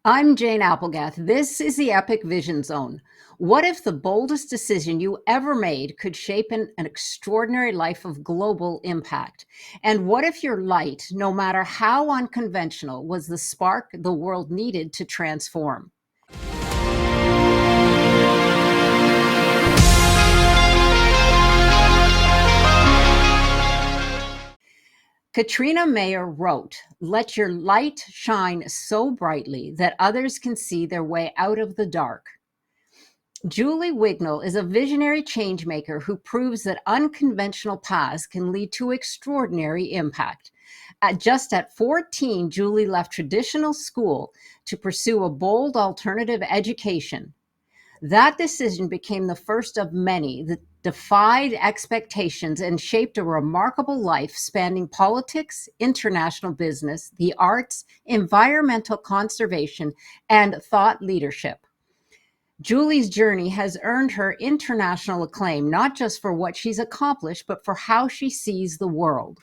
I'm Jane Applegath. This is the Epic Vision Zone. What if the boldest decision you ever made could shape an extraordinary life of global impact? And what if your light, no matter how unconventional, was the spark the world needed to transform? Katrina Mayer wrote, "Let your light shine so brightly that others can see their way out of the dark." Julie Wignall is a visionary changemaker who proves that unconventional paths can lead to extraordinary impact. Just at 14, Julie left traditional school to pursue a bold alternative education. That decision became the first of many that defied expectations and shaped a remarkable life spanning politics, international business, the arts, environmental conservation, and thought leadership. Julie's journey has earned her international acclaim, not just for what she's accomplished, but for how she sees the world.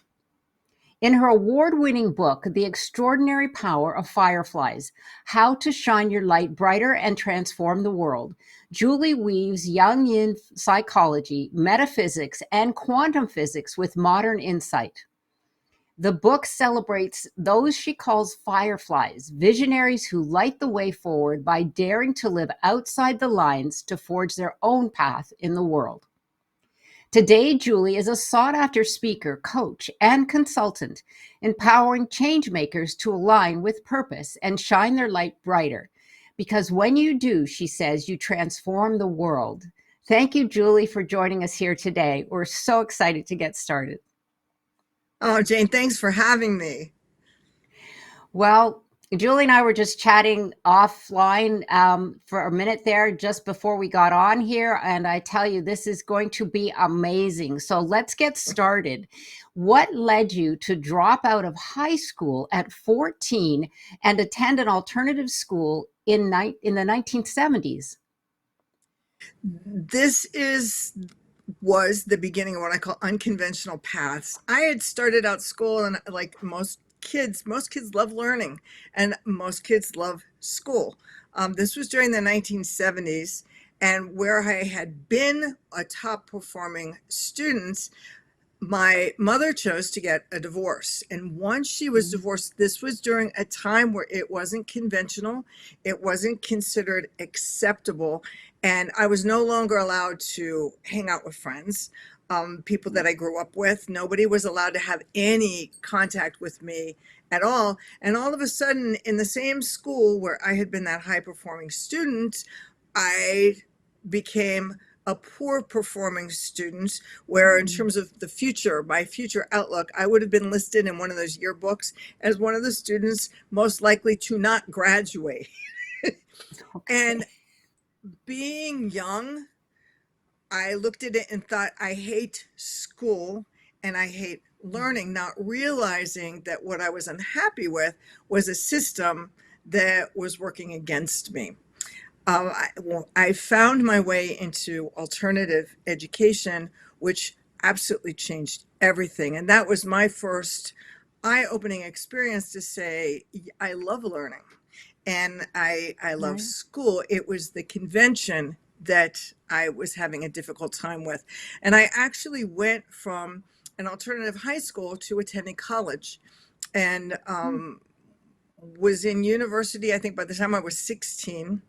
In her award winning book, The Extraordinary Power of Fireflies: How to Shine Your Light Brighter and Transform the World, Julie weaves Jungian psychology, metaphysics, and quantum physics with modern insight. The book celebrates those she calls fireflies, visionaries who light the way forward by daring to live outside the lines to forge their own path in the world. Today, Julie is a sought after speaker, coach, and consultant, empowering changemakers to align with purpose and shine their light brighter. Because when you do, she says, you transform the world. Thank you, Julie, for joining us here today. We're so excited to get started. Oh, Jane, thanks for having me. Well, Julie and I were just chatting offline for a minute there just before we got on here. And I tell you, this is going to be amazing. So let's get started. What led you to drop out of high school at 14 and attend an alternative school in the 1970s? This was the beginning of what I call unconventional paths. I had started out school, and like most kids love learning, and most kids love school. This was during the 1970s, and where I had been a top performing student, my mother chose to get a divorce. And once she was divorced, this was during a time where it wasn't conventional, it wasn't considered acceptable, and I was no longer allowed to hang out with friends, people that I grew up with. Nobody was allowed to have any contact with me at all. And all of a sudden, in the same school where I had been that high performing student, I became a poor performing student, where in terms of the future, my future outlook, I would have been listed in one of those yearbooks as one of the students most likely to not graduate. And Okay. being young, I looked at it and thought, I hate school and I hate learning, not realizing that what I was unhappy with was a system that was working against me. I found my way into alternative education, which absolutely changed everything. And that was my first eye-opening experience to say, I love learning and I love Right. school. It was the convention that I was having a difficult time with. And I actually went from an alternative high school to attending college, and was in university, I think, by the time I was 16.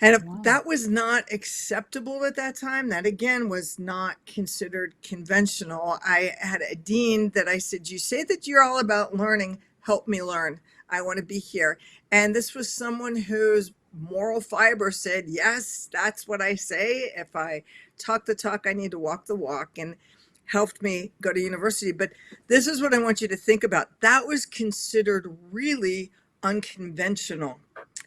And if Wow. that was not acceptable at that time, that again was not considered conventional. I had a dean that I said, "You say that you're all about learning, help me learn. I want to be here." And this was someone whose moral fiber said, "Yes, that's what I say. If I talk the talk, I need to walk the walk," and helped me go to university. But this is what I want you to think about. That was considered really unconventional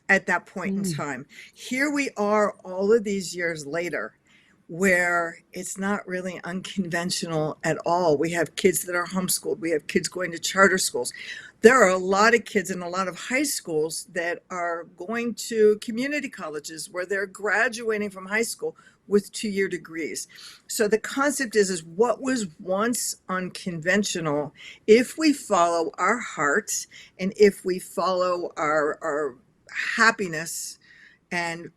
at that point in Mm. time. Here we are all of these years later, where it's not really unconventional at all. We have kids that are homeschooled, we have kids going to charter schools. There are a lot of kids in a lot of high schools that are going to community colleges where they're graduating from high school with 2-year degrees. So the concept is what was once unconventional, if we follow our hearts and if we follow our happiness and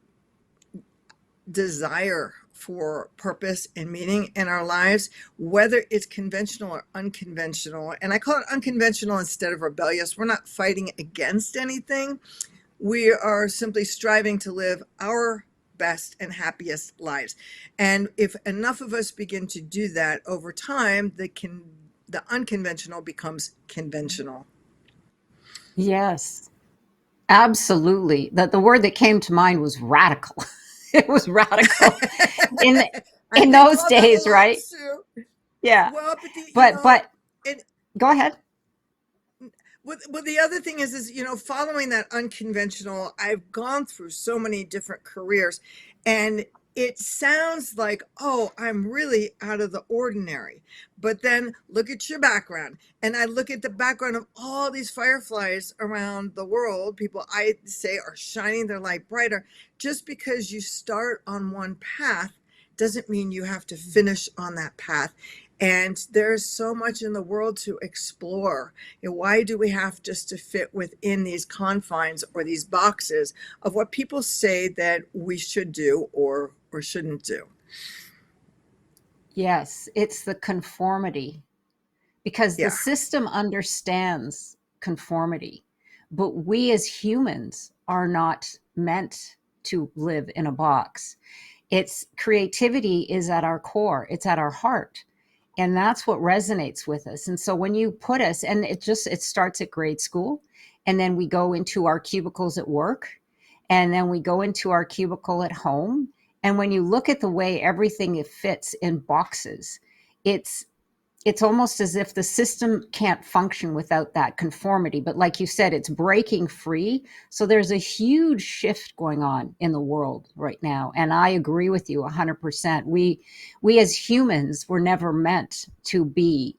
desire for purpose and meaning in our lives, whether it's conventional or unconventional. And I call it unconventional instead of rebellious. We're not fighting against anything. We are simply striving to live our best and happiest lives. And if enough of us begin to do that over time, the unconventional becomes conventional. Yes, absolutely. The word that came to mind was radical. It was radical in I've been those called that a days, lot, right? Sue. Yeah. Well, But and go ahead. well, the other thing is, following that unconventional, I've gone through so many different careers, and it sounds like, oh, I'm really out of the ordinary. But then look at your background, and I look at the background of all these fireflies around the world. People, I say, are shining their light brighter. Just because you start on one path doesn't mean you have to finish on that path. And there's so much in the world to explore. Why do we have just to fit within these confines or these boxes of what people say that we should do or shouldn't do? Yes, it's the conformity, because the Yeah. system understands conformity, but we as humans are not meant to live in a box. It's creativity is at our core, it's at our heart. And that's what resonates with us. And so when you put us, and it starts at grade school, and then we go into our cubicles at work, and then we go into our cubicle at home. And when you look at the way everything it fits in boxes, it's it's almost as if the system can't function without that conformity. But like you said, it's breaking free. So there's a huge shift going on in the world right now. And I agree with you 100%. We as humans were never meant to be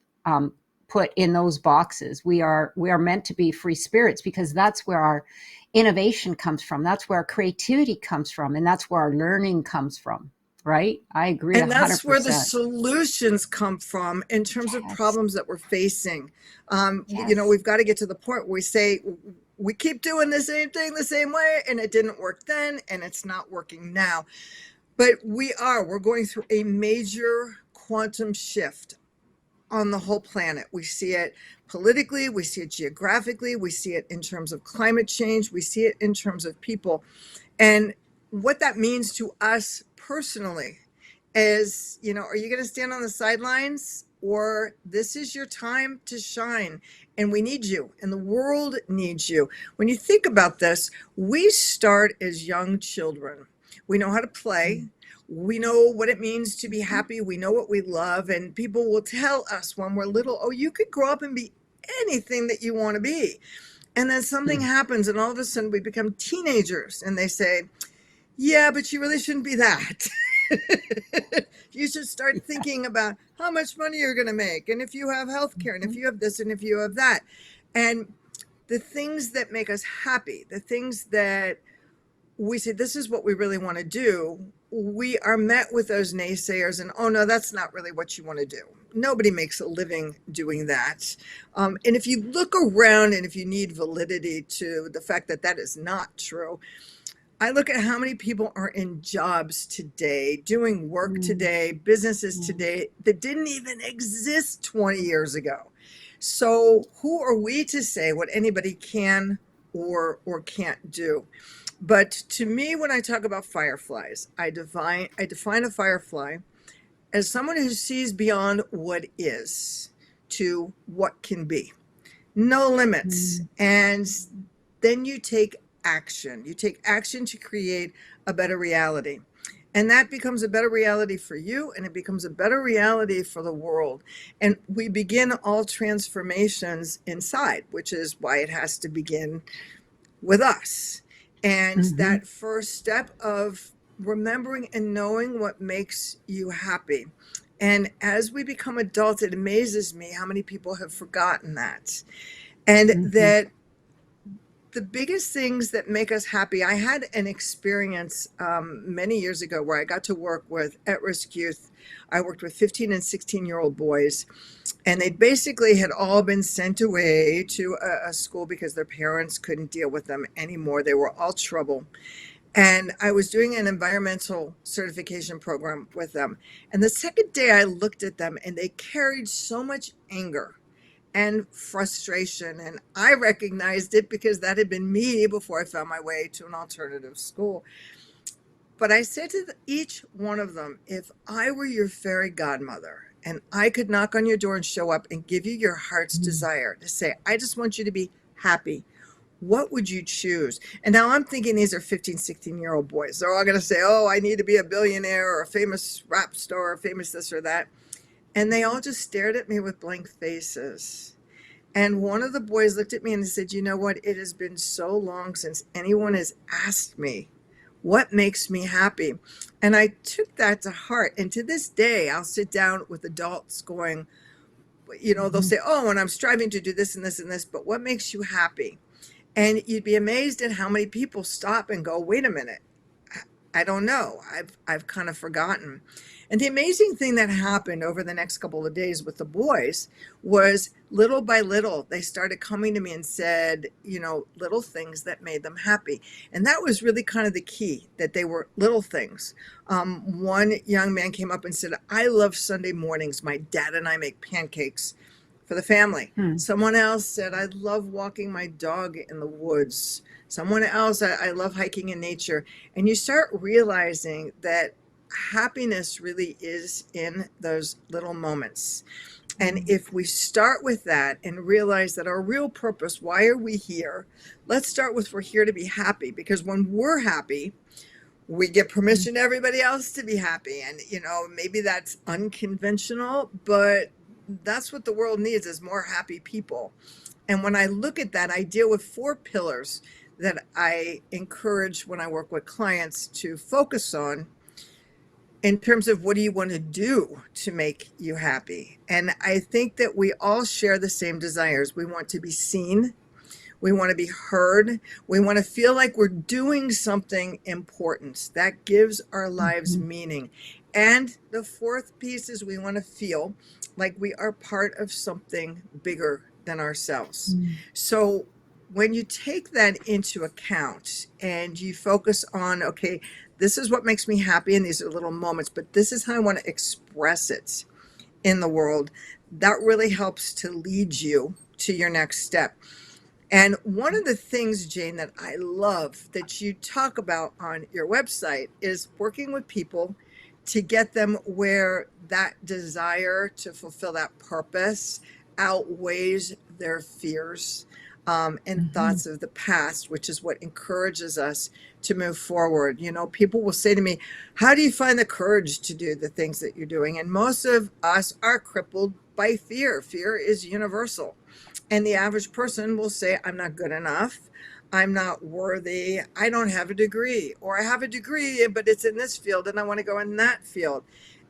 put in those boxes. We are meant to be free spirits, because that's where our innovation comes from. That's where our creativity comes from. And that's where our learning comes from. Right? I agree And that's where the 100%. solutions come from in terms of Yes. problems that we're facing. Yes. We've got to get to the point where we say, we keep doing the same thing the same way, and it didn't work then, and it's not working now. But we're going through a major quantum shift on the whole planet. We see it politically, we see it geographically, we see it in terms of climate change, we see it in terms of people. And what that means to us personally is, are you going to stand on the sidelines, or this is your time to shine? And we need you, and the world needs you. When you think about this, we start as young children. We know how to play. We know what it means to be happy. We know what we love. And people will tell us when we're little, oh, you could grow up and be anything that you want to be. And then something happens, and all of a sudden we become teenagers, and they say, yeah, but you really shouldn't be that. You should start thinking about how much money you're going to make, and if you have health care, and if you have this, and if you have that. And the things that make us happy, the things that we say, this is what we really want to do, we are met with those naysayers, and oh no, that's not really what you want to do. Nobody makes a living doing that. And if you look around, and if you need validity to the fact that that is not true, I look at how many people are in jobs today, doing work today, businesses today that didn't even exist 20 years ago. So who are we to say what anybody can or can't do? But to me, when I talk about fireflies, I define a firefly as someone who sees beyond what is to what can be. No limits. And then you take action. You take action to create a better reality. And that becomes a better reality for you, and it becomes a better reality for the world. And we begin all transformations inside, which is why it has to begin with us. And Mm-hmm. that first step of remembering and knowing what makes you happy. And as we become adults, it amazes me how many people have forgotten that. And Mm-hmm. that the biggest things that make us happy, I had an experience many years ago where I got to work with at-risk youth. I worked with 15 and 16-year-old boys, and they basically had all been sent away to a school because their parents couldn't deal with them anymore. They were all trouble. And I was doing an environmental certification program with them. And the second day I looked at them, and they carried so much anger and frustration. And I recognized it because that had been me before I found my way to an alternative school. But I said to each one of them, if I were your fairy godmother and I could knock on your door and show up and give you your heart's desire to say, I just want you to be happy, what would you choose? And now I'm thinking these are 15, 16-year-old boys. They're all going to say, oh, I need to be a billionaire or a famous rap star or famous this or that. And they all just stared at me with blank faces. And one of the boys looked at me and said, you know what? It has been so long since anyone has asked me what makes me happy. And I took that to heart. And to this day, I'll sit down with adults going, they'll say, oh, and I'm striving to do this and this and this, but what makes you happy? And you'd be amazed at how many people stop and go, wait a minute, I don't know. I've kind of forgotten. And the amazing thing that happened over the next couple of days with the boys was little by little, they started coming to me and said, little things that made them happy. And that was really kind of the key, that they were little things. One young man came up and said, I love Sunday mornings. My dad and I make pancakes for the family. Someone else said, I love walking my dog in the woods. Someone else, I love hiking in nature. And you start realizing that happiness really is in those little moments. And if we start with that and realize that our real purpose, why are we here? Let's start with we're here to be happy, because when we're happy, we give permission to everybody else to be happy. And, maybe that's unconventional, but that's what the world needs, is more happy people. And when I look at that, I deal with 4 pillars that I encourage when I work with clients to focus on in terms of what do you want to do to make you happy. And I think that we all share the same desires. We want to be seen. We want to be heard. We want to feel like we're doing something important that gives our lives meaning. And the 4th piece is we want to feel like we are part of something bigger than ourselves. So when you take that into account and you focus on, okay, this is what makes me happy and these are little moments, but this is how I want to express it in the world, that really helps to lead you to your next step. And one of the things, Jane, that I love that you talk about on your website is working with people to get them where that desire to fulfill that purpose outweighs their fears and thoughts of the past, which is what encourages us to move forward. People will say to me, how do you find the courage to do the things that you're doing? And most of us are crippled by fear. Fear is universal. And the average person will say, I'm not good enough. I'm not worthy. I don't have a degree, or I have a degree, but it's in this field and I want to go in that field.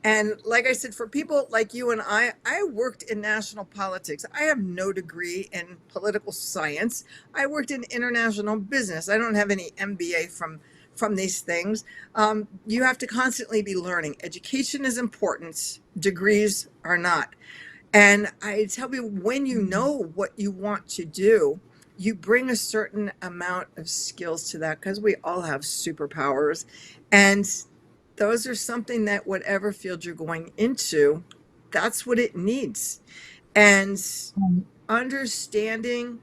And like I said, for people like you and I worked in national politics. I have no degree in political science. I worked in international business. I don't have any MBA from these things. You have to constantly be learning. Education is important. Degrees are not. And I tell you, when you know what you want to do, you bring a certain amount of skills to that, because we all have superpowers. And those are something that whatever field you're going into, that's what it needs. And understanding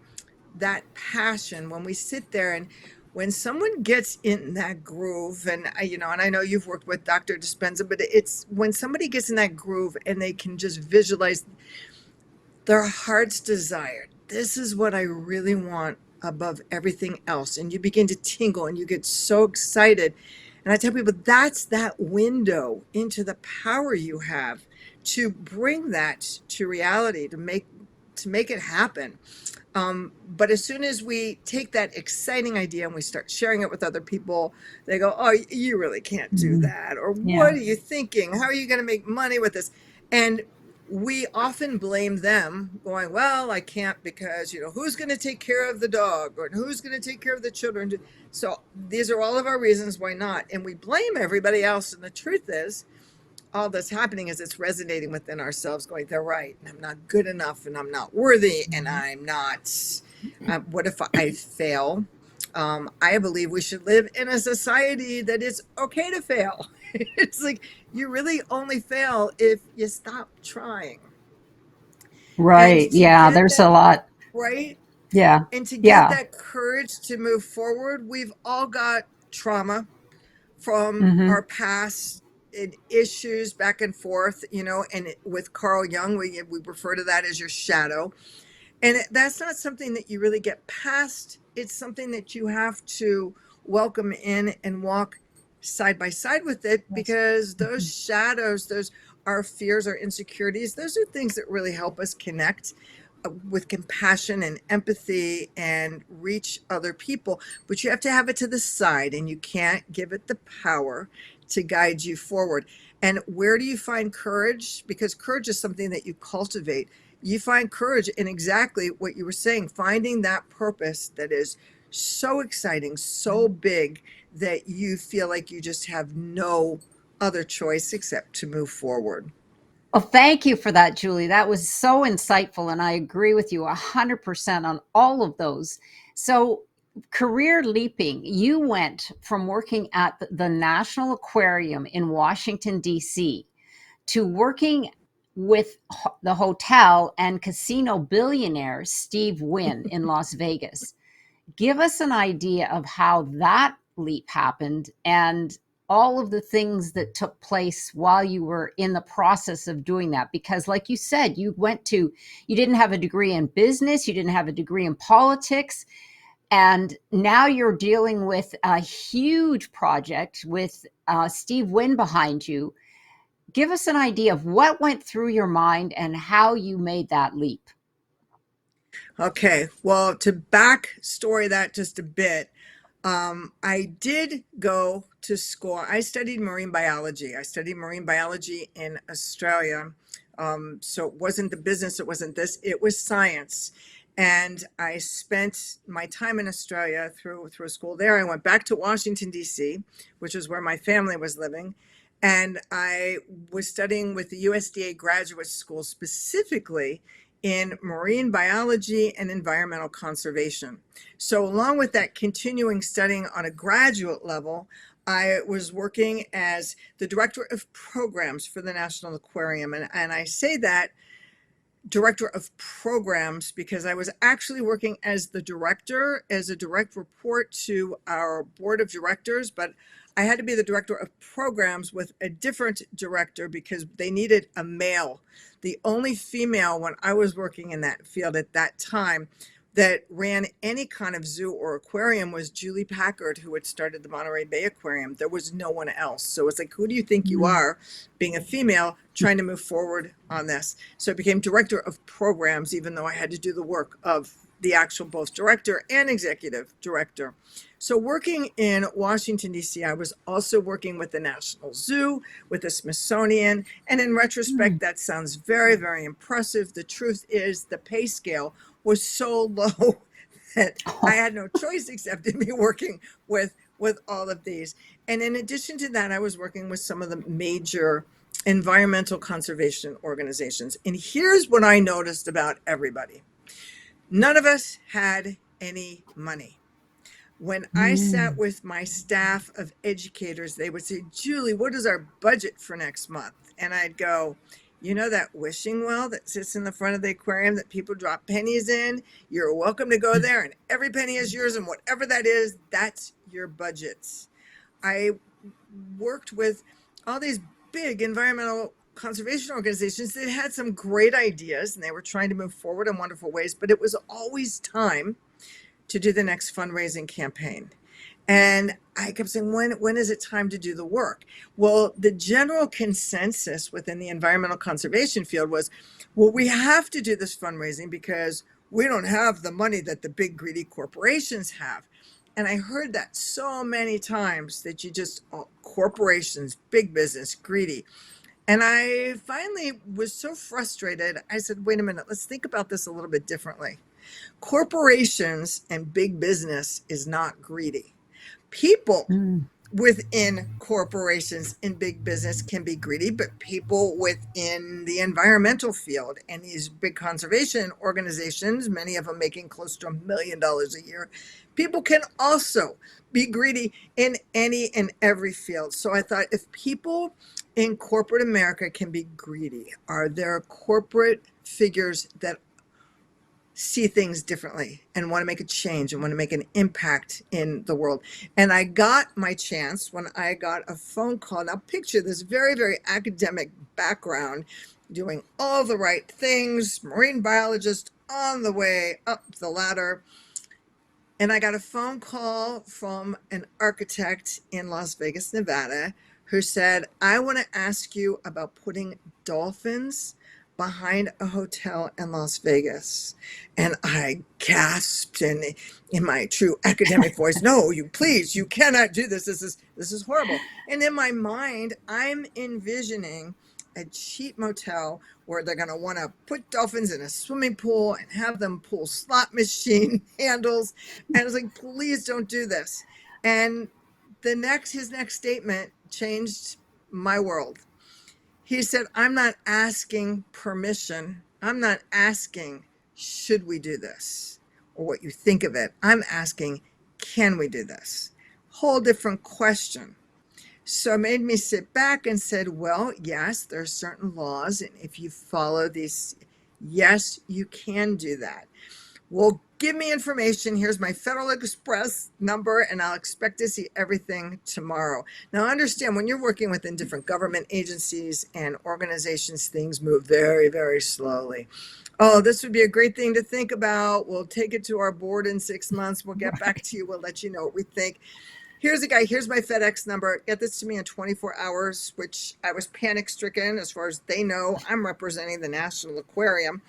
that passion, when we sit there and when someone gets in that groove, and I know you've worked with Dr. Dispenza, but it's when somebody gets in that groove and they can just visualize their heart's desire. This is what I really want above everything else. And you begin to tingle and you get so excited. And I tell people that's that window into the power you have to bring that to reality, to make it happen. But as soon as we take that exciting idea and we start sharing it with other people, they go, oh, you really can't do that. Or what are you thinking? How are you going to make money with this? And we often blame them, going, well, I can't because, who's going to take care of the dog, or who's going to take care of the children? So these are all of our reasons why not. And we blame everybody else. And the truth is, all that's happening is it's resonating within ourselves, going, they're right, and I'm not good enough, and I'm not worthy, and I'm not, what if I fail? I believe we should live in a society that it's okay to fail. It's like you really only fail if you stop trying. And Right. to Yeah, get there's a that, lot. right? Yeah. And to get Yeah. that courage to move forward, we've all got trauma from Hmm. our past and issues back and forth, and with Carl Jung, we refer to that as your shadow. And that's not something that you really get past. It's something that you have to welcome in and walk side by side with it, Yes. because those Mhm. shadows, those our fears, our insecurities, those are things that really help us connect with compassion and empathy and reach other people. But you have to have it to the side, and you can't give it the power to guide you forward. And where do you find courage? Because courage is something that you cultivate. You find courage in exactly what you were saying, finding that purpose that is so exciting, so big, that you feel like you just have no other choice except to move forward. Well, thank you for that, Julie. That was so insightful, and I agree with you 100% on all of those. So, career leaping, you went from working at the National Aquarium in Washington, D.C., to working with the hotel and casino billionaire Steve Wynn in Las Vegas. Give us an idea of how that leap happened and all of the things that took place while you were in the process of doing that. Because, like you said, you didn't have a degree in business, you didn't have a degree in politics, and now you're dealing with a huge project with Steve Wynn behind you. Give us an idea of what went through your mind and how you made that leap. Okay, well, to backstory that just a bit, I did go to school. I studied marine biology. I studied marine biology in Australia. So it wasn't the business, it wasn't this, it was science. And I spent my time in Australia through school there. I went back to Washington, D.C., which is where my family was living. And I was studying with the USDA graduate school, specifically in marine biology and environmental conservation. So, along with that continuing studying on a graduate level, I was working as the director of programs for the National Aquarium. And I say that director of programs because I was actually working as the director, as a direct report to our board of directors, but I had to be the director of programs with a different director because they needed a male. The only female when I was working in that field at that time that ran any kind of zoo or aquarium was Julie Packard, who had started the Monterey Bay Aquarium. There was no one else. So it's like, who do you think you Mm. are, being a female, trying to move forward on this? So I became director of programs, even though I had to do the work of the actual both director and executive director. So working in Washington, D.C., I was also working with the National Zoo, with the Smithsonian. And in retrospect, Mm. that sounds very, very impressive. The truth is the pay scale was so low that I had no choice except to be working with all of these. And in addition to that, I was working with some of the major environmental conservation organizations. And here's what I noticed about everybody. None of us had any money. When I sat Mm. with my staff of educators, they would say, Julie, what is our budget for next month? And I'd go, that wishing well that sits in the front of the aquarium that people drop pennies in? You're welcome to go there, and every penny is yours, and whatever that is, that's your budgets. I worked with all these big environmental conservation organizations that had some great ideas and they were trying to move forward in wonderful ways, but it was always time to do the next fundraising campaign. And I kept saying, when is it time to do the work? Well, the general consensus within the environmental conservation field was, well, we have to do this fundraising because we don't have the money that the big greedy corporations have. And I heard that so many times that corporations, big business, greedy. And I finally was so frustrated. I said, wait a minute, let's think about this a little bit differently. Corporations and big business is not greedy. People Mm. within corporations and big business can be greedy, but people within the environmental field and these big conservation organizations, many of them making close to $1 million a year, people can also be greedy in any and every field. So I thought, if people in corporate America can be greedy, are there corporate figures that see things differently and want to make a change and want to make an impact in the world? And I got my chance when I got a phone call. Now, picture this very, very academic background, doing all the right things, marine biologist on the way up the ladder. And I got a phone call from an architect in Las Vegas, Nevada, who said, I want to ask you about putting dolphins behind a hotel in Las Vegas. And I gasped, and in my true academic voice, no, you please, you cannot do this. This is horrible. And in my mind, I'm envisioning a cheap motel where they're going to want to put dolphins in a swimming pool and have them pull slot machine handles. And I was like, please don't do this. And his next statement changed my world. He said, I'm not asking permission. I'm not asking, should we do this, or what you think of it. I'm asking, can we do this? Whole different question. So it made me sit back and said, well, yes, there are certain laws, and if you follow these, yes, you can do that. Well, give me information. Here's my Federal Express number, and I'll expect to see everything tomorrow. Now, understand, when you're working within different government agencies and organizations, things move very, very slowly. Oh, this would be a great thing to think about. We'll take it to our board in 6 months. We'll get back to you. We'll let you know what we think. Here's a guy, here's my FedEx number. Get this to me in 24 hours, which I was panic stricken. As far as they know, I'm representing the National Aquarium.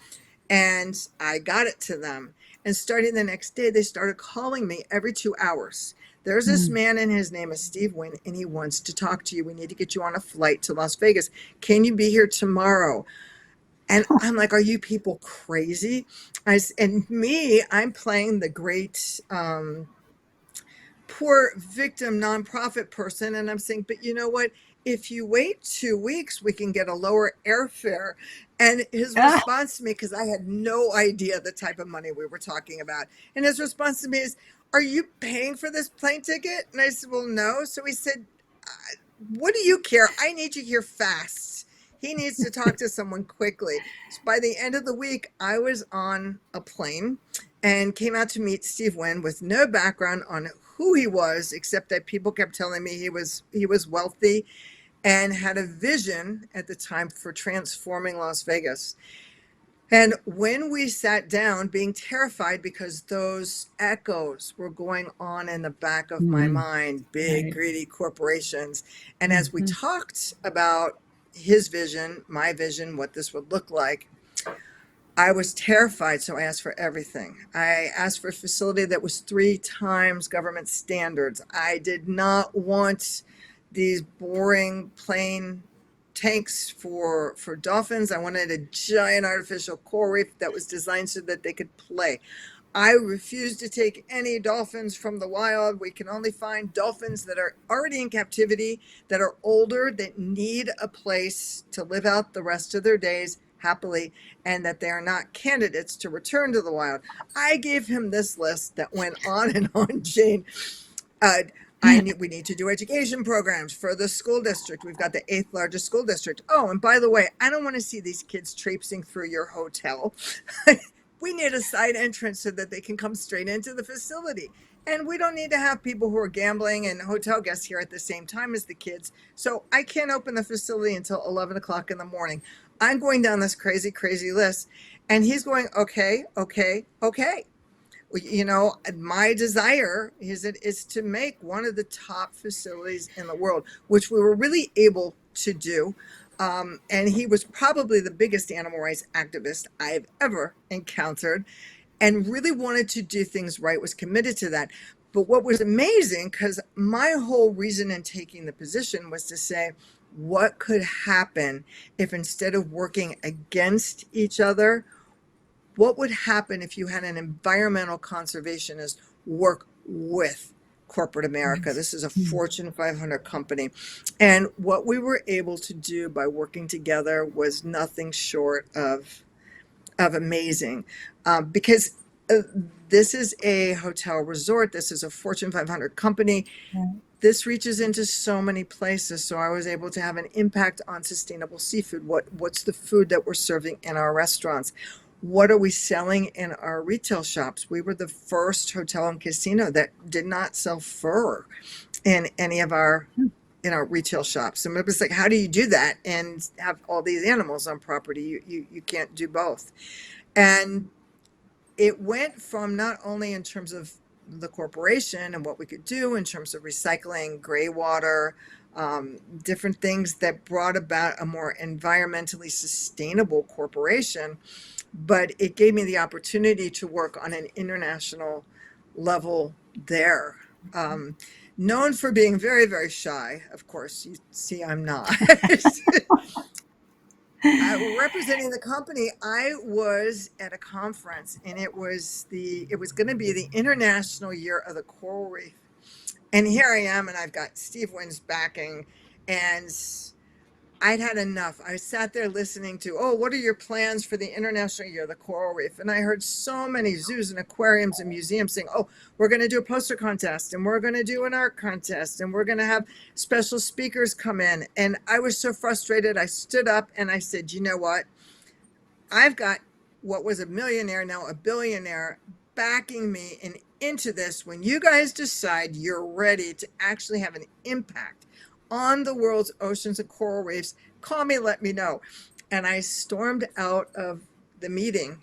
And I got it to them. And starting the next day, they started calling me every 2 hours. There's this Mm. man, and his name is Steve Wynn, and he wants to talk to you. We need to get you on a flight to Las Vegas. Can you be here tomorrow? And I'm like, are you people crazy? I'm playing the great poor victim nonprofit person, and I'm saying, but you know what, if you wait 2 weeks we can get a lower airfare. And his Ah. response to me, because I had no idea the type of money we were talking about, and his response to me is, are you paying for this plane ticket? And I said, well, no. So he said, what do you care? I need you here fast. He needs to talk to someone quickly. So by the end of the week, I was on a plane and came out to meet Steve Wynn with no background on who he was, except that people kept telling me he was wealthy and had a vision at the time for transforming Las Vegas. And when we sat down, being terrified because those echoes were going on in the back of my Mm. mind, big, Right. greedy corporations. And as we Mhm. talked about his vision, my vision, what this would look like, I was terrified. So I asked for everything. I asked for a facility that was 3 times government standards. I did not want these boring, plain tanks for dolphins. I wanted a giant artificial coral reef that was designed so that they could play. I refuse to take any dolphins from the wild. We can only find dolphins that are already in captivity, that are older, that need a place to live out the rest of their days happily, and that they are not candidates to return to the wild. I gave him this list that went on and on, Jane. Uh, we need to do education programs for the school district. We've got the 8th largest school district. Oh, and by the way, I don't want to see these kids traipsing through your hotel. We need a side entrance so that they can come straight into the facility. And we don't need to have people who are gambling and hotel guests here at the same time as the kids. So I can't open the facility until 11 o'clock in the morning. I'm going down this crazy, crazy list. And he's going, okay, okay, okay. You know, my desire is to make one of the top facilities in the world, which we were really able to do. And he was probably the biggest animal rights activist I've ever encountered, and really wanted to do things right, was committed to that. But what was amazing, because my whole reason in taking the position was to say, what could happen if instead of working against each other, what would happen if you had an environmental conservationist work with corporate America? This is a Fortune 500 company. And what we were able to do by working together was nothing short of amazing, because uh, this is a hotel resort. This is a Fortune 500 company. This reaches into so many places. So I was able to have an impact on sustainable seafood. What's the food that we're serving in our restaurants? What are we selling in our retail shops? We were the first hotel and casino that did not sell fur in any of our in our retail shops. And it was like, how do you do that and have all these animals on property? You can't do both. And it went from not only in terms of the corporation and what we could do in terms of recycling, gray water, different things that brought about a more environmentally sustainable corporation, but it gave me the opportunity to work on an international level there. Known for being very, very shy, of course, you see I'm not. Representing the company, I was at a conference, and it was going to be the International Year of the Coral Reef, and here I am, and I've got Steve Wynn's backing, and I'd had enough. I sat there listening to, oh, what are your plans for the International Year of the Coral Reef? And I heard so many zoos and aquariums and museums saying, oh, we're going to do a poster contest, and we're going to do an art contest, and we're going to have special speakers come in. And I was so frustrated. I stood up and I said, you know what? I've got what was a millionaire, now a billionaire, backing me and into this. When you guys decide you're ready to actually have an impact on the world's oceans and coral reefs, call me, let me know. And I stormed out of the meeting.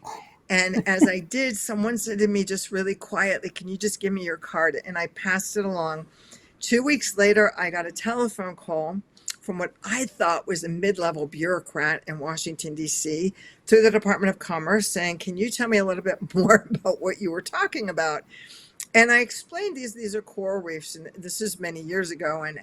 And as I did, someone said to me just really quietly, can you just give me your card? And I passed it along. 2 weeks later, I got a telephone call from what I thought was a mid-level bureaucrat in Washington, D.C., through the Department of Commerce saying, can you tell me a little bit more about what you were talking about? And I explained these are coral reefs, and this is many years ago, and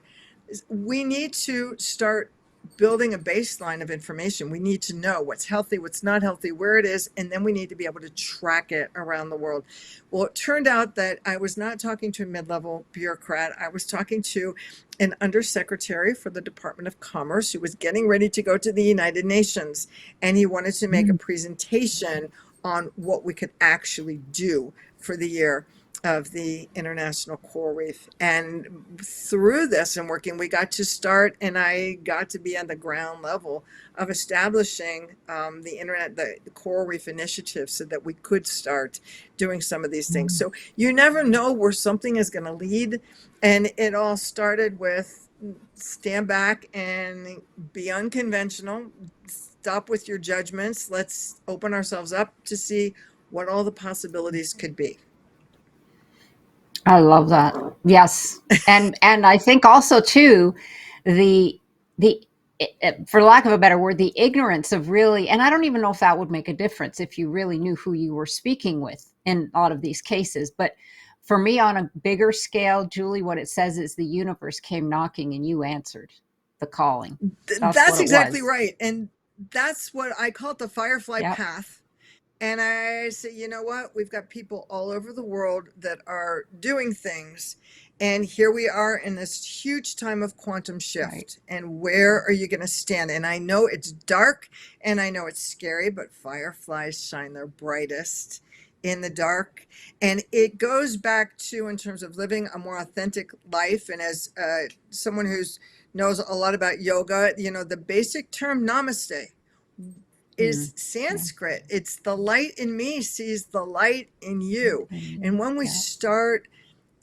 we need to start building a baseline of information. We need to know what's healthy, what's not healthy, where it is, and then we need to be able to track it around the world. Well, it turned out that I was not talking to a mid-level bureaucrat. I was talking to an undersecretary for the Department of Commerce who was getting ready to go to the United Nations, and he wanted to make a presentation on what we could actually do for the year of the International Coral Reef. And through this and working, we got to start, and I got to be on the ground level of establishing the Coral Reef Initiative so that we could start doing some of these things. So you never know where something is going to lead. And it all started with stand back and be unconventional, stop with your judgments. Let's open ourselves up to see what all the possibilities could be. I love that. Yes. And I think also too the for lack of a better word, the ignorance of really, and I don't even know if that would make a difference if you really knew who you were speaking with in a lot of these cases. But for me, on a bigger scale, Julie, what it says is the universe came knocking and you answered the calling. That's That's what it exactly was. right. And that's what I call it, the Firefly Yep. path. And I say, you know what? We've got people all over the world that are doing things. And here we are in this huge time of quantum Right. shift. And where are you going to stand? And I know it's dark and I know it's scary, but fireflies shine their brightest in the dark. And it goes back to, in terms of living a more authentic life. And as someone who's knows a lot about yoga, you know, the basic term namaste is Yeah. Sanskrit. It's the light in me sees the light in you. And when we Yeah. start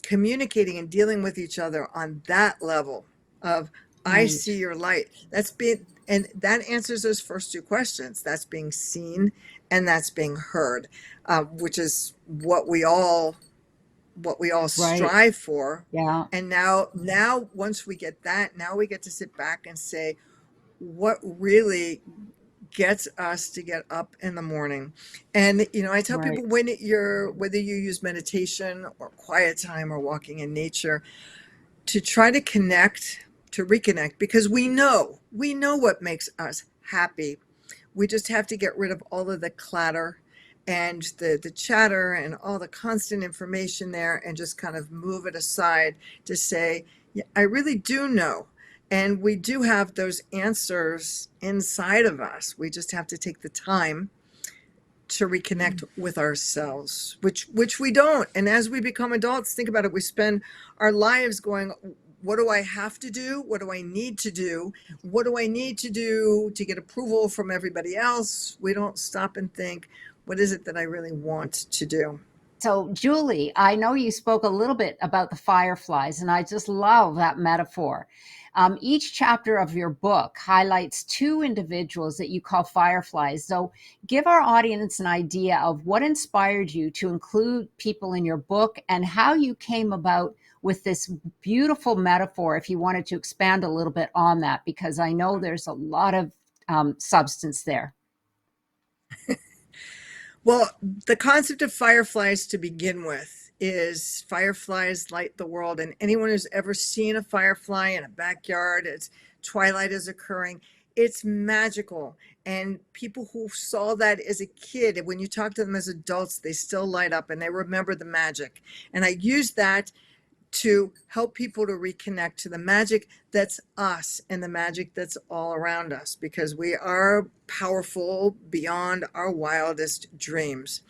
communicating and dealing with each other on that level of I Right. see your light, that's being, and that answers those first two questions. That's being seen and that's being heard, which is what we all Right. strive for. Yeah. And now once we get that, now we get to sit back and say what really gets us to get up in the morning. And you know, I tell Right. people, when you're, whether you use meditation or quiet time or walking in nature, to try to connect to reconnect, because we know what makes us happy. We just have to get rid of all of the clatter and the chatter and all the constant information there, and just kind of move it aside to say, yeah, I really do know. And we do have those answers inside of us. We just have to take the time to reconnect with ourselves, which we don't. And as we become adults, think about it, we spend our lives going, what do I have to do? What do I need to do? What do I need to do to get approval from everybody else? We don't stop and think, what is it that I really want to do? So, Julie, I know you spoke a little bit about the fireflies, and I just love that metaphor. Each chapter of your book highlights two individuals that you call fireflies. So, give our audience an idea of what inspired you to include people in your book and how you came about with this beautiful metaphor, if you wanted to expand a little bit on that, because I know there's a lot of substance there. Well, the concept of fireflies to begin with is fireflies light the world. And anyone who's ever seen a firefly in a backyard, as twilight is occurring, it's magical. And people who saw that as a kid, when you talk to them as adults, they still light up and they remember the magic. And I use that to help people to reconnect to the magic that's us and the magic that's all around us, because we are powerful beyond our wildest dreams.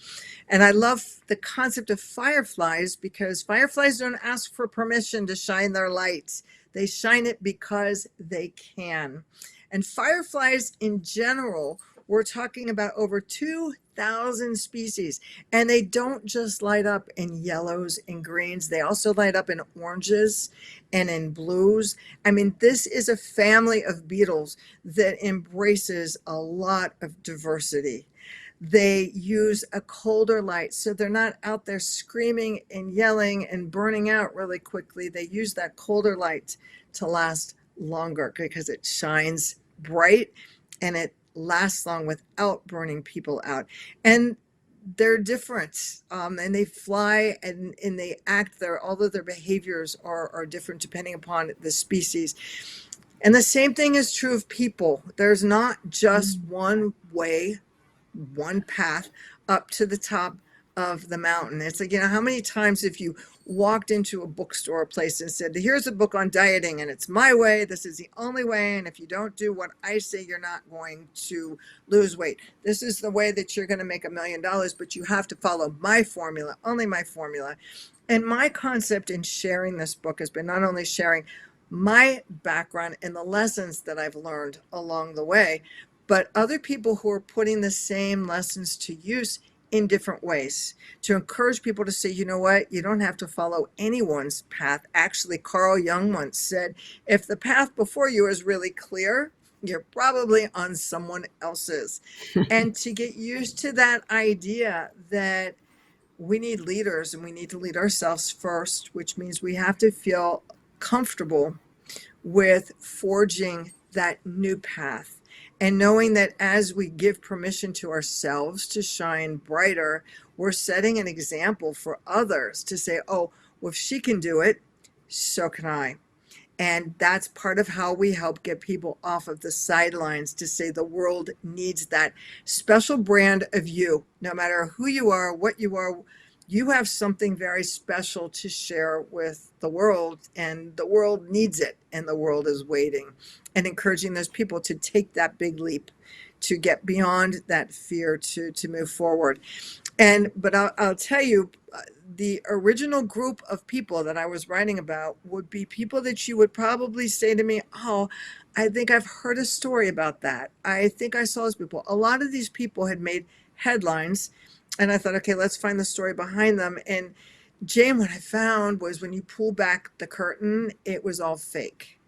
And I love the concept of fireflies, because fireflies don't ask for permission to shine their lights. They shine it because they can. And fireflies in general, we're talking about over 2,000 species. And they don't just light up in yellows and greens, they also light up in oranges and in blues. I mean, this is a family of beetles that embraces a lot of diversity. They use a colder light, so they're not out there screaming and yelling and burning out really quickly. They use that colder light to last longer because it shines bright and it lasts long without burning people out. And they're different, and they fly and they act there, although their behaviors are different depending upon the species. And the same thing is true of people. There's not just one way, one path up to the top of the mountain. It's like, how many times if you walked into a bookstore place and said, here's a book on dieting and it's my way, this is the only way, and if you don't do what I say, you're not going to lose weight. This is the way that you're going to make $1 million, but you have to follow my formula, only my formula. And my concept in sharing this book has been not only sharing my background and the lessons that I've learned along the way, but other people who are putting the same lessons to use in different ways, to encourage people to say, you know what, you don't have to follow anyone's path. Actually, Carl Jung once said, if the path before you is really clear, you're probably on someone else's. And to get used to that idea that we need leaders and we need to lead ourselves first, which means we have to feel comfortable with forging that new path, and knowing that as we give permission to ourselves to shine brighter, we're setting an example for others to say, oh, well, if she can do it, so can I. And that's part of how we help get people off of the sidelines, to say the world needs that special brand of you. No matter who you are, what you are, you have something very special to share with the world, and the world needs it, and the world is waiting. And encouraging those people to take that big leap, to get beyond that fear, to move forward. But I'll tell you, the original group of people that I was writing about would be people that you would probably say to me, oh, I think I've heard a story about that. I think I saw those people. A lot of these people had made headlines, and I thought, okay, let's find the story behind them. And Jane, what I found was when you pull back the curtain, it was all fake.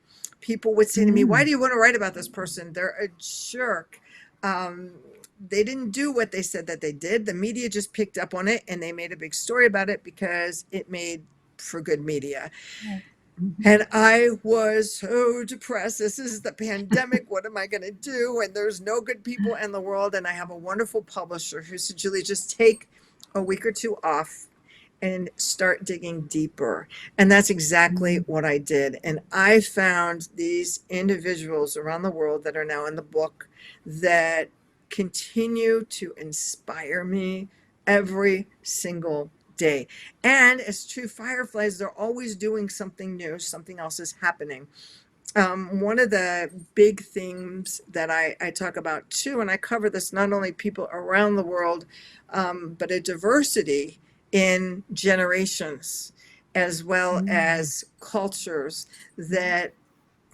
People would say to me, why do you want to write about this person? They're a jerk. They didn't do what they said that they did. The media just picked up on it and they made a big story about it because it made for good media. And I was so depressed. This is the pandemic. What am I going to do? And there's no good people in the world. And I have a wonderful publisher who said, Julie, just take a week or two off and start digging deeper. And that's exactly Mhm. what I did. And I found these individuals around the world that are now in the book that continue to inspire me every single day. And as true fireflies, they're always doing something new, something else is happening. One of the big themes that I talk about too, and I cover this not only people around the world, but a diversity in generations as well Mhm. as cultures, that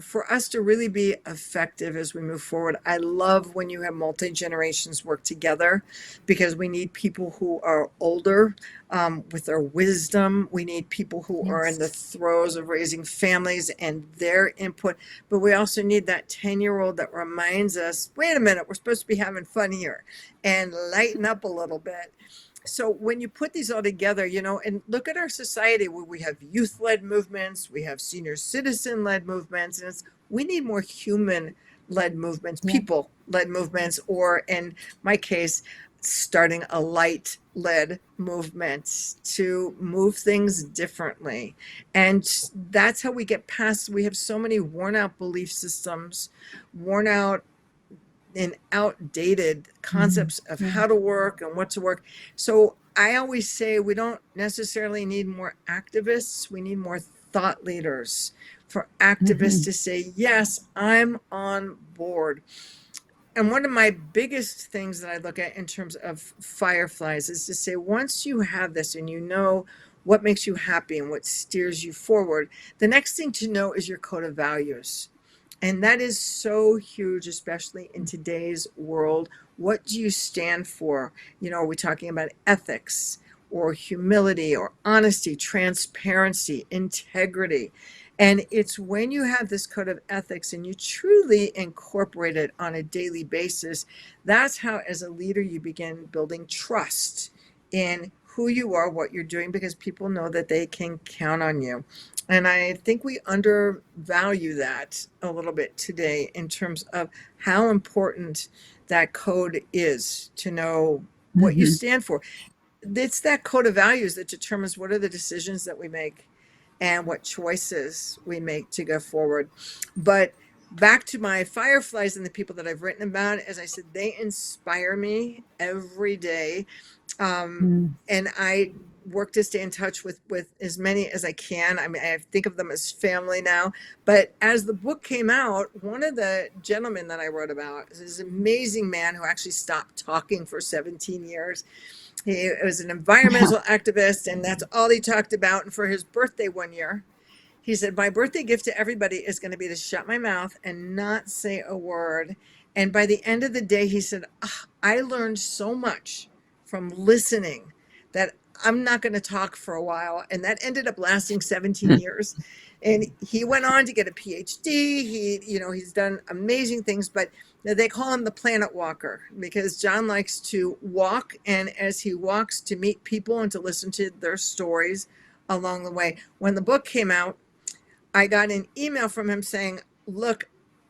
for us to really be effective as we move forward, I love when you have multi generations work together, because we need people who are older, with their wisdom. We need people who are in the Yes. throes of raising families and their input. But we also need that 10-year-old that reminds us, wait a minute, we're supposed to be having fun here, and lighten up a little bit. So when you put these all together, and look at our society where we have youth led movements, we have senior citizen led movements, and we need more human led movements, Yeah. people led movements, or in my case, starting a light led movement to move things differently. And that's how we get past, we have so many worn out belief systems, worn out and outdated Mhm. concepts of Yeah. how to work and what to work. So I always say we don't necessarily need more activists, we need more thought leaders, for activists Mhm. to say, yes, I'm on board. And one of my biggest things that I look at in terms of fireflies is to say, once you have this and you know what makes you happy and what steers you forward, the next thing to know is your code of values. And that is so huge, especially in today's world. What do you stand for? Are we talking about ethics or humility or honesty, transparency, integrity? And it's when you have this code of ethics and you truly incorporate it on a daily basis, that's how, as a leader, you begin building trust in who you are, what you're doing, because people know that they can count on you. And I think we undervalue that a little bit today in terms of how important that code is, to know what you Mhm. stand for. It's that code of values that determines what are the decisions that we make and what choices we make to go forward. But back to my fireflies and the people that I've written about, as I said, they inspire me every day. um, Mhm. and I work to stay in touch with as many as I can. I mean, I think of them as family now. But as the book came out, one of the gentlemen that I wrote about is this amazing man who actually stopped talking for 17 years. He was an environmental activist, and that's all he talked about. And for his birthday one year, he said, my birthday gift to everybody is going to be to shut my mouth and not say a word. And by the end of the day, he said, "Ah, I learned so much from listening that I'm not going to talk for a while." And that ended up lasting 17 years. And he went on to get a PhD. He's done amazing things, but they call him the planet walker, because John likes to walk. And as he walks, to meet people and to listen to their stories along the way. When the book came out, I got an email from him saying, look,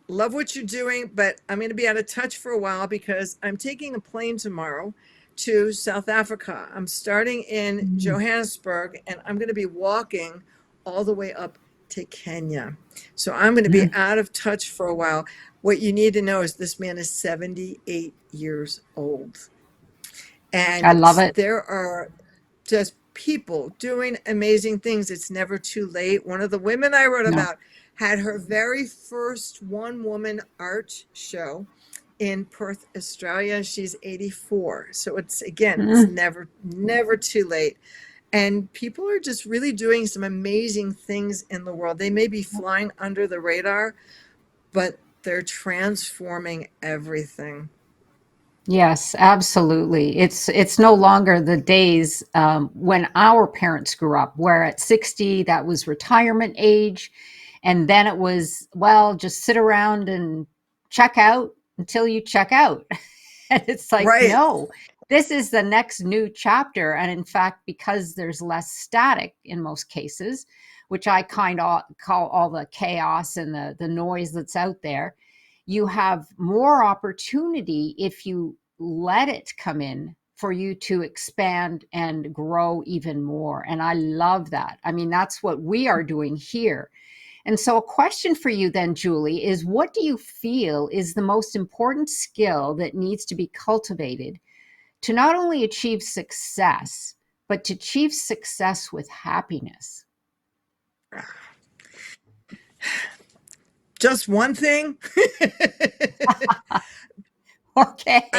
love what you're doing, but I'm going to be out of touch for a while because I'm taking a plane tomorrow to South Africa. I'm starting in Mhm. Johannesburg, and I'm going to be walking all the way up to Kenya. So I'm going to be Mhm. out of touch for a while. What you need to know is this man is 78 years old. I And love it. there are just people doing amazing things. It's never too late. One of the women I wrote No. about had her very first one woman art show in Perth, Australia. She's 84. So it's Mhm. never too late. And people are just really doing some amazing things in the world. They may be flying under the radar, but they're transforming everything. Yes, absolutely. It's no longer the days when our parents grew up, where at 60 that was retirement age, and then it was, well, just sit around and check out until you check out. And it's like, Right. no, this is the next new chapter. And in fact, because there's less static in most cases, which I kind of call all the chaos and the noise that's out there, you have more opportunity if you let it come in for you to expand and grow even more. And I love that. I mean, that's what we are doing here. And so, a question for you then, Julie, is what do you feel is the most important skill that needs to be cultivated to not only achieve success, but to achieve success with happiness? Just one thing. I, Okay.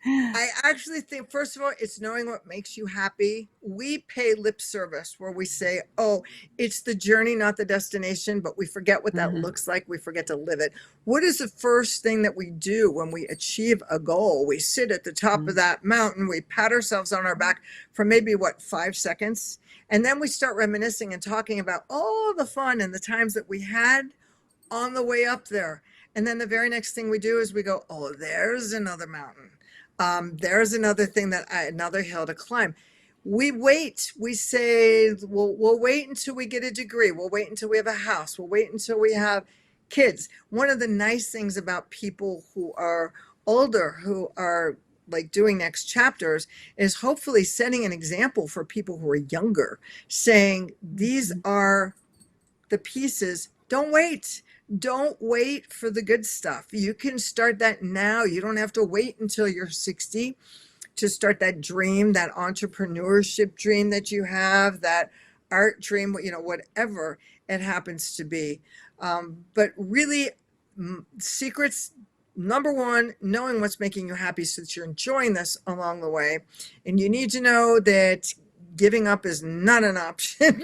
I actually think, first of all, it's knowing what makes you happy. We pay lip service where we say, oh, it's the journey, not the destination, but we forget what that Mhm. looks like. We forget to live it. What is the first thing that we do when we achieve a goal? We sit at the top of that mountain, we pat ourselves on our back for maybe, what, 5 seconds? And then we start reminiscing and talking about all the fun and the times that we had on the way up there. And then the very next thing we do is we go, oh, there's another mountain. There's another thing another hill to climb. We wait. We say, we'll wait until we get a degree. We'll wait until we have a house. We'll wait until we have kids. One of the nice things about people who are older, who are like doing next chapters, is hopefully setting an example for people who are younger, saying, these are the pieces. Don't wait. Don't wait for the good stuff. You can start that now. You don't have to wait until you're 60 to start that dream, that entrepreneurship dream that you have, that art dream, whatever it happens to be. But really, secrets, number one, knowing what's making you happy so that you're enjoying this along the way. And you need to know that giving up is not an option.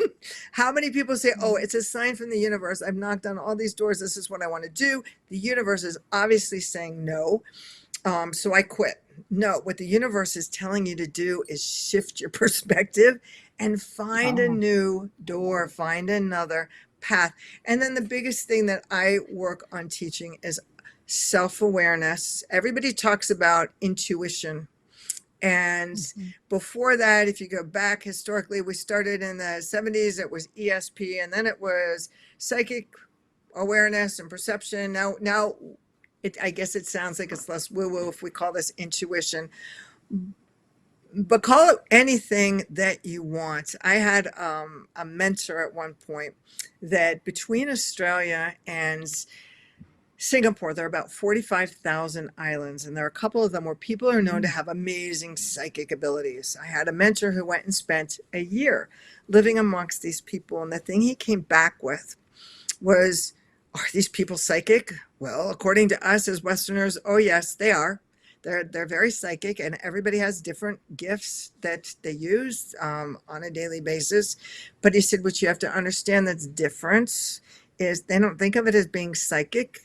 How many people say, oh, it's a sign from the universe. I've knocked on all these doors. This is what I want to do. The universe is obviously saying no. So I quit. No, what the universe is telling you to do is shift your perspective and find a new door, find another path. And then the biggest thing that I work on teaching is self-awareness. Everybody talks about intuition. And before that, if you go back historically, we started in the 70s, it was ESP, and then it was psychic awareness and perception. Now I guess it sounds like it's less woo-woo if we call this intuition, but call it anything that you want. I had a mentor at one point that between Australia and Singapore, there are about 45,000 islands, and there are a couple of them where people are known to have amazing psychic abilities. I had a mentor who went and spent a year living amongst these people, and the thing he came back with was, are these people psychic? Well, according to us as Westerners, oh yes, they are. They're very psychic, and everybody has different gifts that they use on a daily basis. But he said, what you have to understand that's different is they don't think of it as being psychic.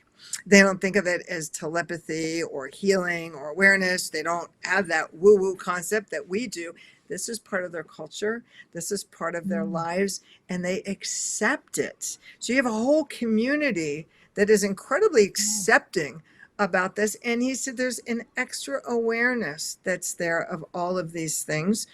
They don't think of it as telepathy or healing or awareness. They don't have that woo-woo concept that we do. This is part of their culture. This is part of their lives, and they accept it. So you have a whole community that is incredibly accepting about this. And he said there's an extra awareness that's there of all of these things.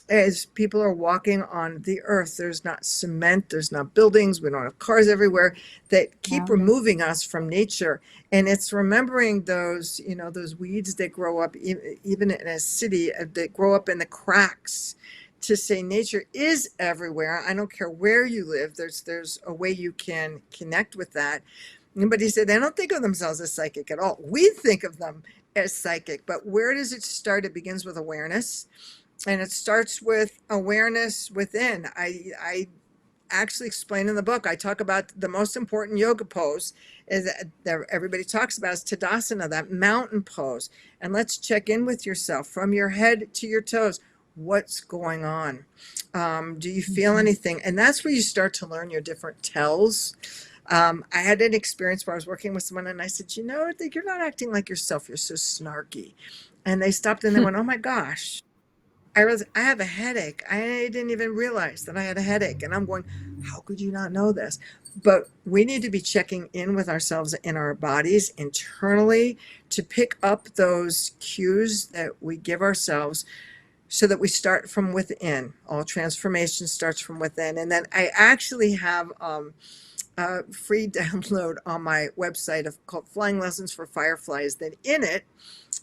As people are walking on the earth, there's not cement, there's not buildings, we don't have cars everywhere that keep removing us from nature. And it's remembering those, those weeds that grow up even in a city, that grow up in the cracks, to say nature is everywhere. I don't care where you live, there's a way you can connect with that. But he said they don't think of themselves as psychic at all. We think of them as psychic, but where does it start? It begins with awareness. And it starts with awareness within. I actually explain in the book, I talk about the most important yoga pose is that everybody talks about is Tadasana, that mountain pose. And let's check in with yourself from your head to your toes. What's going on? Do you feel anything? And that's where you start to learn your different tells. I had an experience where I was working with someone and I said, you're not acting like yourself. You're so snarky. And they stopped and they went, oh my gosh. I have a headache. I didn't even realize that I had a headache. And I'm going, how could you not know this? But we need to be checking in with ourselves in our bodies internally to pick up those cues that we give ourselves so that we start from within. All transformation starts from within. And then I actually have a free download on my website called Flying Lessons for Fireflies. That in it,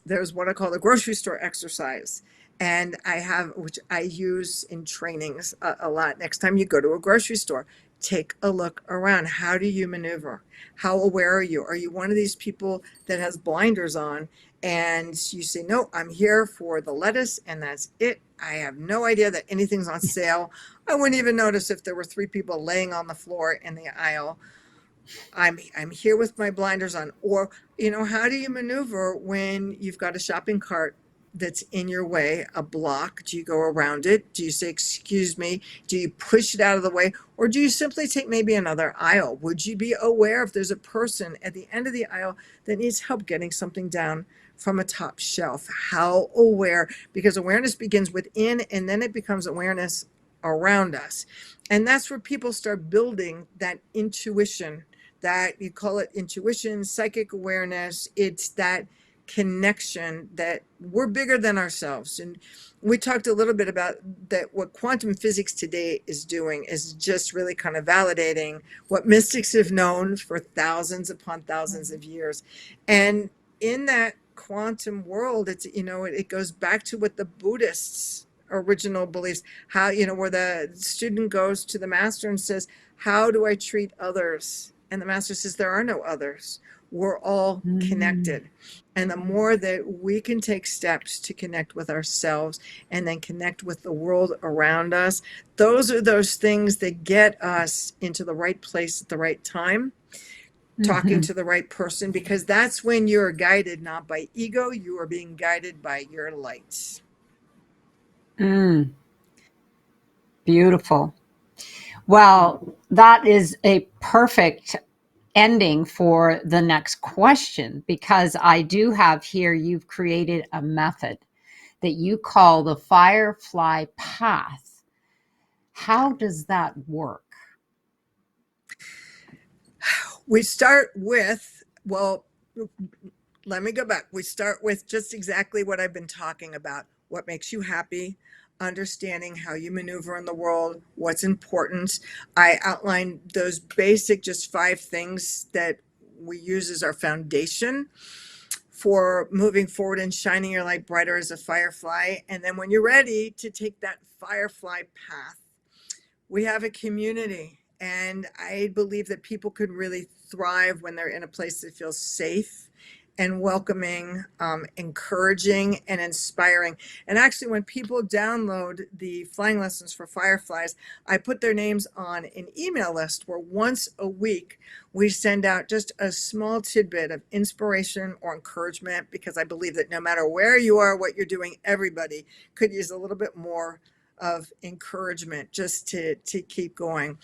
there's what I call the grocery store exercise. And I have, which I use in trainings a lot. Next time you go to a grocery store, take a look around. How do you maneuver? How aware are you? Are you one of these people that has blinders on and you say, no, I'm here for the lettuce and that's it? I have no idea that anything's on sale. I wouldn't even notice if there were 3 people laying on the floor in the aisle. I'm here with my blinders on. Or, how do you maneuver when you've got a shopping cart that's in your way, a block? Do you go around it? Do you say, excuse me? Do you push it out of the way? Or do you simply take maybe another aisle? Would you be aware if there's a person at the end of the aisle that needs help getting something down from a top shelf? How aware? Because awareness begins within and then it becomes awareness around us. And that's where people start building that intuition, that you call it intuition, psychic awareness. It's that connection that we're bigger than ourselves. And we talked a little bit about that. What quantum physics today is doing is just really kind of validating what mystics have known for thousands upon thousands of years. And in that quantum world, it's, it goes back to what the Buddhists original beliefs, how, where the student goes to the master and says, how do I treat others? And the master says, there are no others. We're all connected. And the more that we can take steps to connect with ourselves and then connect with the world around us, those are those things that get us into the right place at the right time, talking to the right person, because that's when you're guided not by ego, you are being guided by your lights. Beautiful. Well, that is a perfect ending for the next question, because I do have here, you've created a method that you call the Firefly Path. How does that work? We start with, well, let me go back. We start with just exactly what I've been talking about. What makes you happy, understanding how you maneuver in the world, what's important. I outlined those basic, just 5 things that we use as our foundation for moving forward and shining your light brighter as a firefly. And then when you're ready to take that firefly path, we have a community. And I believe that people could really thrive when they're in a place that feels safe and welcoming, encouraging, and inspiring. And actually, when people download the flying lessons for fireflies, I put their names on an email list where once a week we send out just a small tidbit of inspiration or encouragement, because I believe that no matter where you are, what you're doing, everybody could use a little bit more of encouragement just to keep going.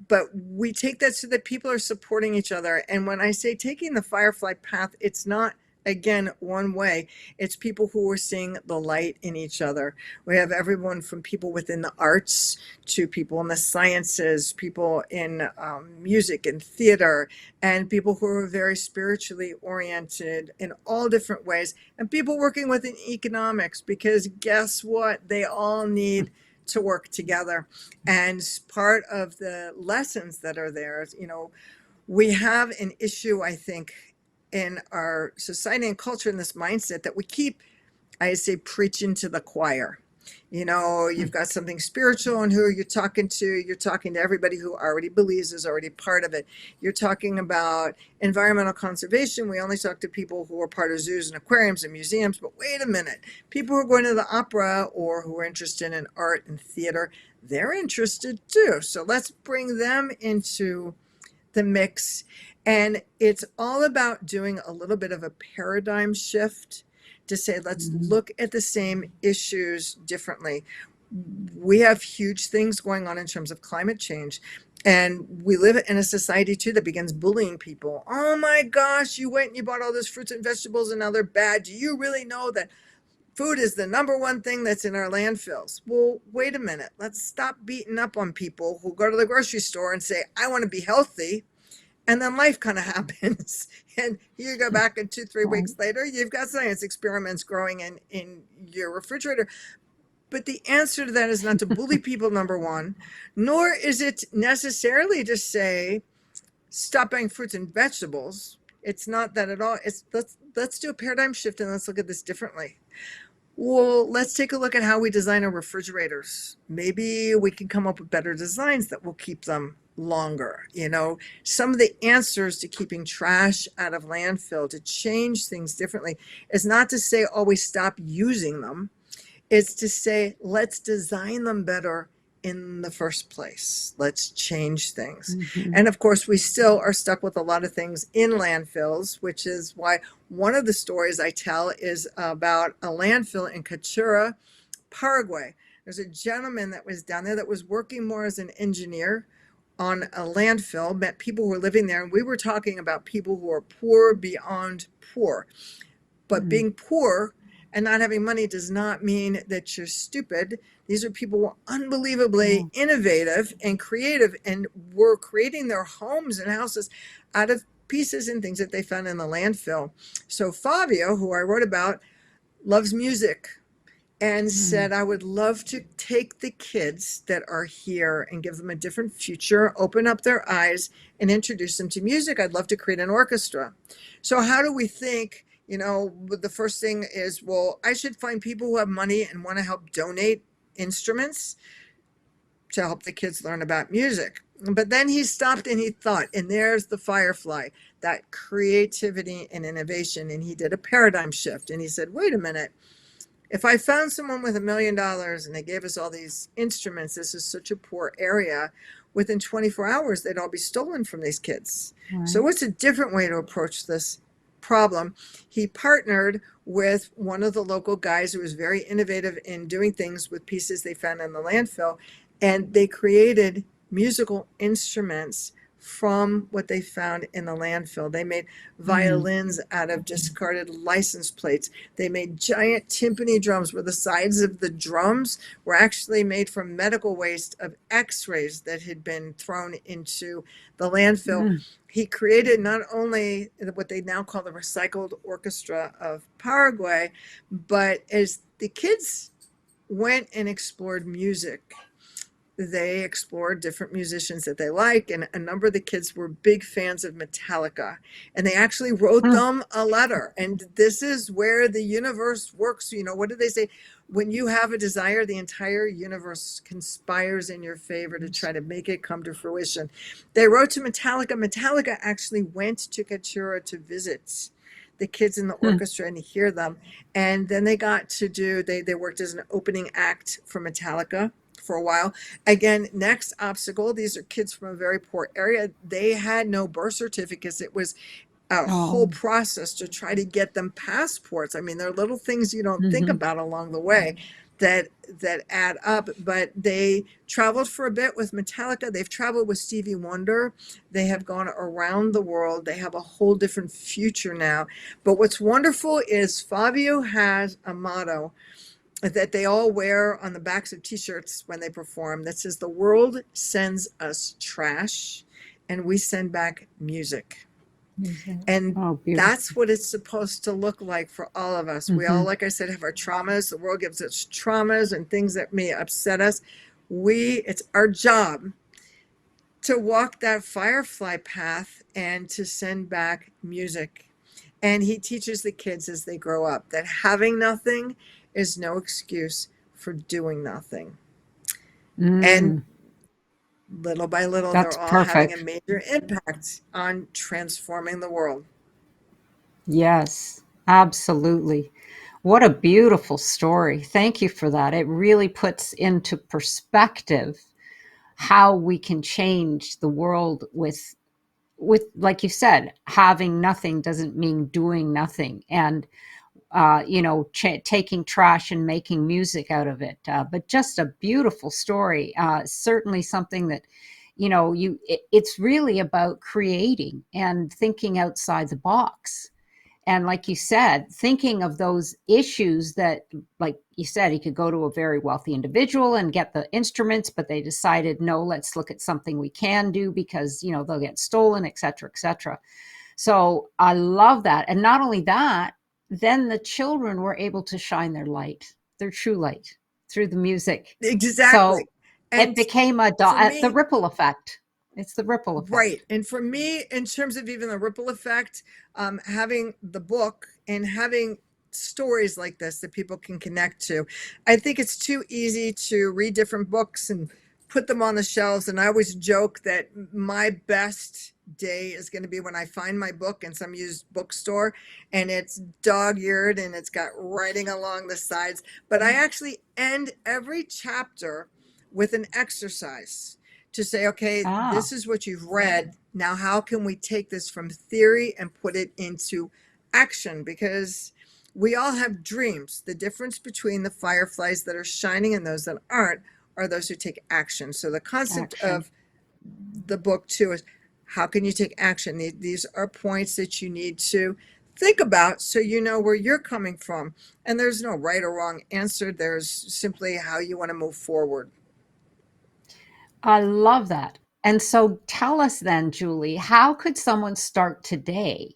But we take that so that people are supporting each other. And when I say taking the firefly path, it's not, again, one way. It's people who are seeing the light in each other. We have everyone from people within the arts to people in the sciences, people in music and theater, and people who are very spiritually oriented in all different ways, and people working within economics, because guess what? They all need to work together. And part of the lessons that are there, we have an issue, I think, in our society and culture, in this mindset that we keep, I say, preaching to the choir. You've got something spiritual, and who you're talking to? You're talking to everybody who already believes, is already part of it. You're talking about environmental conservation. We only talk to people who are part of zoos and aquariums and museums. But wait a minute, people who are going to the opera or who are interested in art and theater, they're interested too. So let's bring them into the mix. And it's all about doing a little bit of a paradigm shift to say, let's look at the same issues differently. We have huge things going on in terms of climate change. And we live in a society too that begins bullying people. Oh my gosh, you went and you bought all those fruits and vegetables and now they're bad. Do you really know that food is the number one thing that's in our landfills? Well, wait a minute. Let's stop beating up on people who go to the grocery store and say, I want to be healthy. And then life kind of happens. And you go back and 2-3 weeks later, you've got science experiments growing in your refrigerator. But the answer to that is not to bully people, number one, nor is it necessarily to say, stop buying fruits and vegetables. It's not that at all. It's let's do a paradigm shift and let's look at this differently. Well, let's take a look at how we design our refrigerators. Maybe we can come up with better designs that will keep them longer. Some of the answers to keeping trash out of landfill, to change things differently, is not to say always stop using them. It's to say, let's design them better in the first place. Let's change things. Mhm. And of course, we still are stuck with a lot of things in landfills, which is why one of the stories I tell is about a landfill in Cachura, Paraguay. There's a gentleman that was down there that was working more as an engineer on a landfill, met people who were living there, and we were talking about people who are poor beyond poor. But Mhm. being poor and not having money does not mean that you're stupid. These are people who are unbelievably Oh. innovative and creative and were creating their homes and houses out of pieces and things that they found in the landfill. So Fabio, who I wrote about, loves music and Mhm. said, I would love to take the kids that are here and give them a different future, open up their eyes, and introduce them to music. I'd love to create an orchestra. So, how do we think? The first thing is, well, I should find people who have money and want to help donate instruments to help the kids learn about music. But then he stopped and he thought, and there's the Firefly, that creativity and innovation. And he did a paradigm shift. And he said, wait a minute, if I found someone with $1 million and they gave us all these instruments, this is such a poor area, within 24 hours, they'd all be stolen from these kids. So, Right. what's a different way to approach this problem? He partnered with one of the local guys who was very innovative in doing things with pieces they found in the landfill, and they created musical instruments from what they found in the landfill. They made Mhm. violins out of discarded license plates. They made giant timpani drums where the sides of the drums were actually made from medical waste of x-rays that had been thrown into the landfill. Mhm. He created not only what they now call the recycled orchestra of Paraguay, but as the kids went and explored music, they explored different musicians that they like, and a number of the kids were big fans of Metallica, and they actually wrote Mhm. them a letter. And this is where the universe works. What do they say? When you have a desire, the entire universe conspires in your favor to try to make it come to fruition. They wrote to Metallica. Metallica actually went to Kachura to visit the kids in the orchestra and to hear them. And then they got to they worked as an opening act for Metallica for a while. Again, next obstacle, these are kids from a very poor area. They had no birth certificates. It was a whole Oh. process to try to get them passports. I mean, there are little things you don't think Mhm. about along the way that add up. But they traveled for a bit with Metallica. They've traveled with Stevie Wonder. They have gone around the world. They have a whole different future now. But what's wonderful is Fabio has a motto that they all wear on the backs of t-shirts when they perform that says, the world sends us trash and we send back music. Music. And Oh, that's beautiful. what it's supposed to look like for all of us. We all, Mhm. like I said, have our traumas. The world gives us traumas and things that may upset us. It's our job to walk that firefly path and to send back music. And he teaches the kids as they grow up that having nothing is no excuse for doing nothing. And Mm. little by little, That's they're all having a perfect. major impact on transforming the world. Yes, absolutely. What a beautiful story. Thank you for that. It really puts into perspective how we can change the world with like you said, having nothing doesn't mean doing nothing. And taking trash and making music out of it. But just a beautiful story. Certainly something that, it's really about creating and thinking outside the box. And like you said, thinking of those issues that, like you said, he could go to a very wealthy individual and get the instruments, but they decided, no, let's look at something we can do because, they'll get stolen, et cetera, et cetera. So I love that. And not only that, then the children were able to shine their light, their true light through the music. Exactly. So it And became for the me, ripple effect. It's the ripple right. effect. And for me, in terms of even the ripple effect, having the book and having stories like this that people can connect to. I think it's too easy to read different books and put them on the shelves. And I always joke that my best day is going to be when I find my book in some used bookstore and it's dog-eared and it's got writing along the sides. But I actually end every chapter with an exercise to say, okay, Ah, this is what you've read. Now, how can we take this from theory and put it into action? Because we all have dreams. The difference between the fireflies that are shining and those that aren't are those who take action. So the concept action. of the book too is how can you take action? These are points that you need to think about so you know where you're coming from. And there's no right or wrong answer. There's simply how you want to move forward. I love that. And so tell us then, Julie, how could someone start today,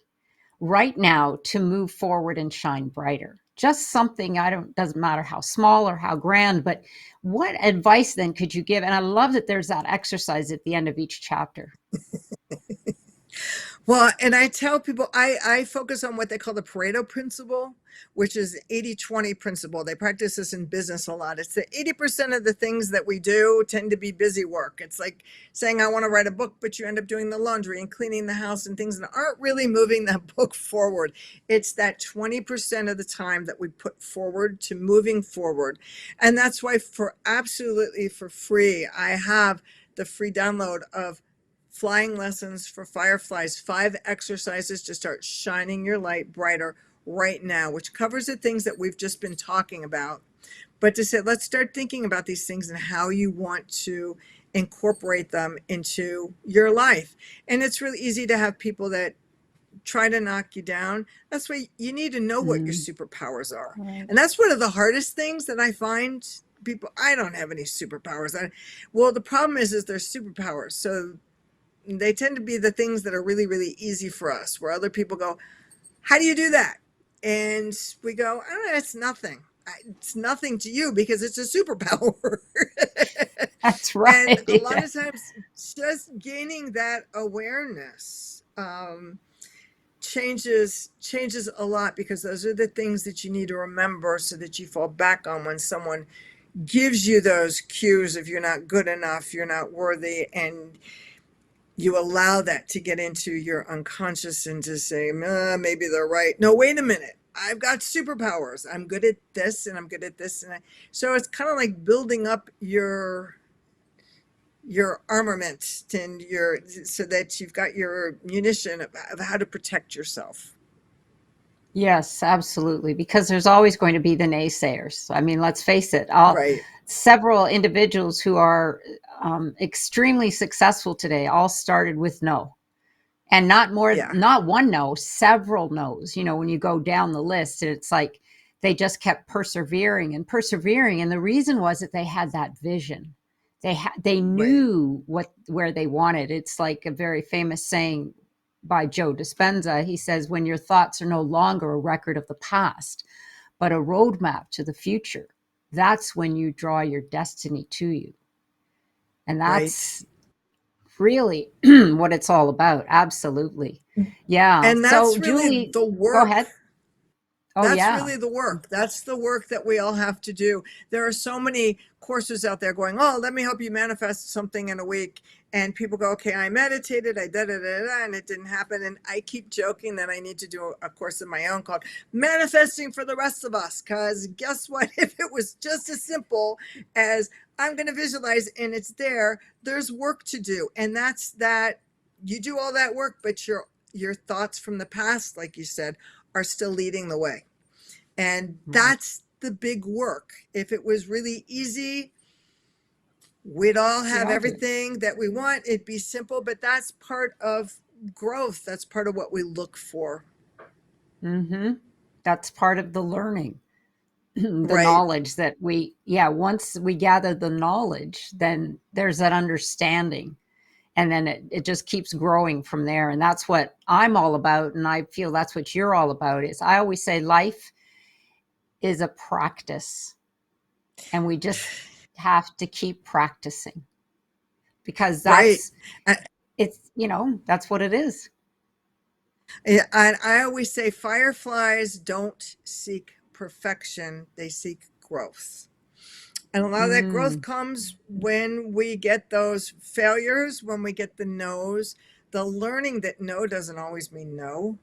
right now, to move forward and shine brighter? Just something, I don't, doesn't matter how small or how grand, but what advice then could you give? And I love that there's that exercise at the end of each chapter. Well, and I tell people I focus on what they call the Pareto principle, which is 80-20 principle. They practice this in business a lot. It's that 80% of the things that we do tend to be busy work. It's like saying, I want to write a book, but you end up doing the laundry and cleaning the house and things that aren't really moving that book forward. It's that 20% of the time that we put forward to moving forward. And that's why for absolutely for free, I have the free download of Flying Lessons for Fireflies, 5 exercises to start shining your light brighter right now, which covers the things that we've just been talking about. But to say, let's start thinking about these things and how you want to incorporate them into your life. And it's really easy to have people that try to knock you down. That's why you need to know what your Mm, superpowers are. right. And that's one of the hardest things that I find people, I don't have any superpowers. Well, the problem is there's superpowers. So they tend to be the things that are really, really easy for us, where other people go, how do you do that? And we go, oh, it's nothing. It's nothing to you because it's a superpower. That's And right. a lot of times, just gaining that awareness changes a lot, because those are the things that you need to remember so that you fall back on when someone gives you those cues of you're not good enough, you're not worthy, and you allow that to get into your unconscious and to say, maybe they're right. No, wait a minute. I've got superpowers. I'm good at this and I'm good at this. So it's kind of like building up your armament and your so that you've got your munition of how to protect yourself. Yes, absolutely. Because there's always going to be the naysayers. I mean, let's face it, all Right. several individuals who are extremely successful today all started with no. And not more, Yeah. not one no, several no's. You know, when you go down the list, it's like they just kept persevering and persevering. And the reason was that they had that vision. They Right. knew what where they wanted. It's like a very famous saying by Joe Dispenza. He says, when your thoughts are no longer a record of the past, but a roadmap to the future, that's when you draw your destiny to you. And Right. that's really what it's all about. Absolutely. Yeah. And So, that's really Julie, the go work. ahead. Oh, That's yeah. really the work. That's the work that we all have to do. There are so many courses out there going, oh, let me help you manifest something in a week. And people go, okay, I meditated, I da da da da, and it didn't happen. And I keep joking that I need to do a course of my own called Manifesting for the Rest of Us. Because guess what? If it was just as simple as I'm going to visualize and it's there, there's work to do. And that's that you do all that work, but your thoughts from the past, like you said, are still leading the way. And Right. that's the big work. If it was really easy, we'd all We have all do it. everything that we want. It'd be simple, but that's part of growth. That's part of what we look for. Mm-hmm. That's part of the learning, the Right, knowledge that yeah, once we gather the knowledge, then there's that understanding. And then it just keeps growing from there. And that's what I'm all about. And I feel that's what you're all about is I always say life is a practice. And we just have to keep practicing because right. that's Uh, it's, that's what it is. Yeah, and I always say fireflies don't seek perfection, they seek growth. And a lot of that growth Mm. comes when we get those failures, when we get the no's, the learning that no doesn't always mean no,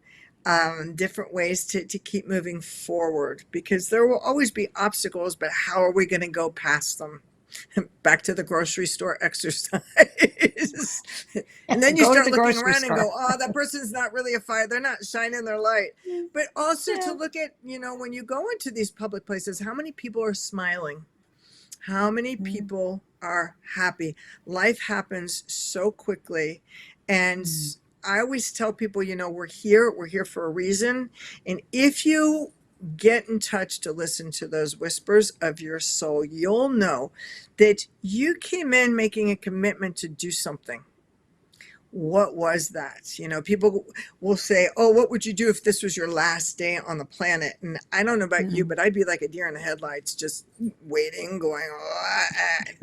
different ways to keep moving forward, because there will always be obstacles, but how are we going to go past them? Back to the grocery store exercise. And then you Go to start the looking grocery around and go, store. oh, that person's not really a fire. They're not shining their light. But also to Yeah. look at, when you go into these public places, how many people are smiling? How many Mm. people are happy? Life happens so quickly. And Mm. I always tell people, we're here for a reason. And if you get in touch to listen to those whispers of your soul, you'll know that you came in making a commitment to do something. What was that? People will say, oh, what would you do if this was your last day on the planet? And I don't know about you, Mm. but I'd be like a deer in the headlights, just waiting, going, oh,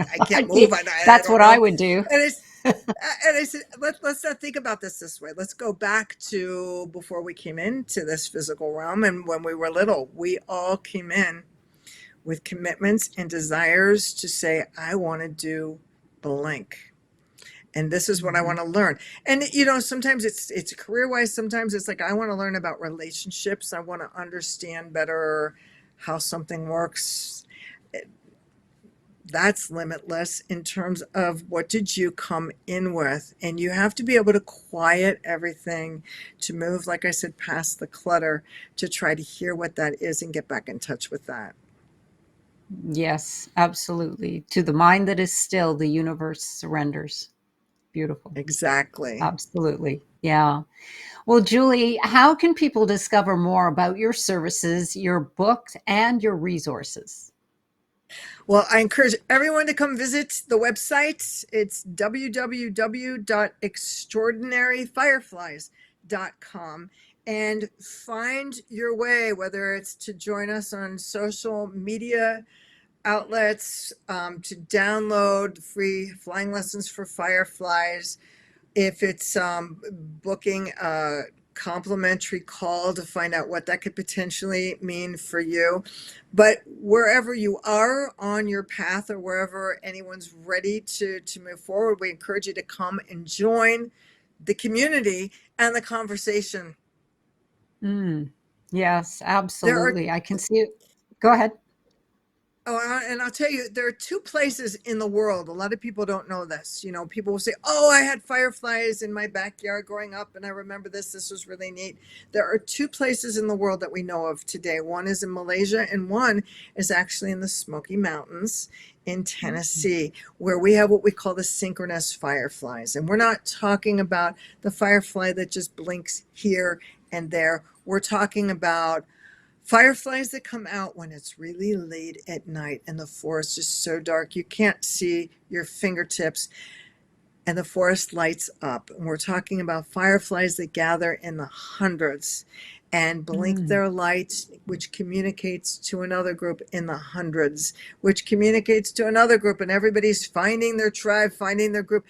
I can't I'd be, move. I that's don't what I know. would do. And it's, and I said, let's not think about this way. Let's go back to before we came into this physical realm. And when we were little, we all came in with commitments and desires to say, I want to do blank, and this is what I Mhm. want to learn. And sometimes it's career wise, sometimes it's like I want to learn about relationships, I want to understand better how something works. That's limitless in terms of what did you come in with. And you have to be able to quiet everything, to move, like I said, past the clutter, to try to hear what that is and get back in touch with that. Yes, absolutely. To the mind that is still, the universe surrenders. Beautiful. Exactly. Absolutely. Yeah. Well, Julie, how can people discover more about your services, your books, and your resources? Well, I encourage everyone to come visit the website. It's www.extraordinaryfireflies.com, and find your way, whether it's to join us on social media outlets, to download free flying lessons for fireflies, if it's booking a complimentary call to find out what that could potentially mean for you. But wherever you are on your path, or wherever anyone's ready to move forward, we encourage you to come and join the community and the conversation. Mm. Yes, There are absolutely. I can see it. Go ahead. Oh, and I'll tell you, there are two places in the world. A lot of people don't know this. People will say, oh, I had fireflies in my backyard growing up, and I remember this. This was really neat. There are two places in the world that we know of today. One is in Malaysia, and one is actually in the Smoky Mountains in Mm. Tennessee, where we have what we call the synchronous fireflies. And we're not talking about the firefly that just blinks here and there. We're talking about fireflies that come out when it's really late at night and the forest is so dark you can't see your fingertips, and the forest lights up. And we're talking about fireflies that gather in the hundreds and blink Mm. their lights, which communicates to another group in the hundreds, which communicates to another group, and everybody's finding their tribe, finding their group,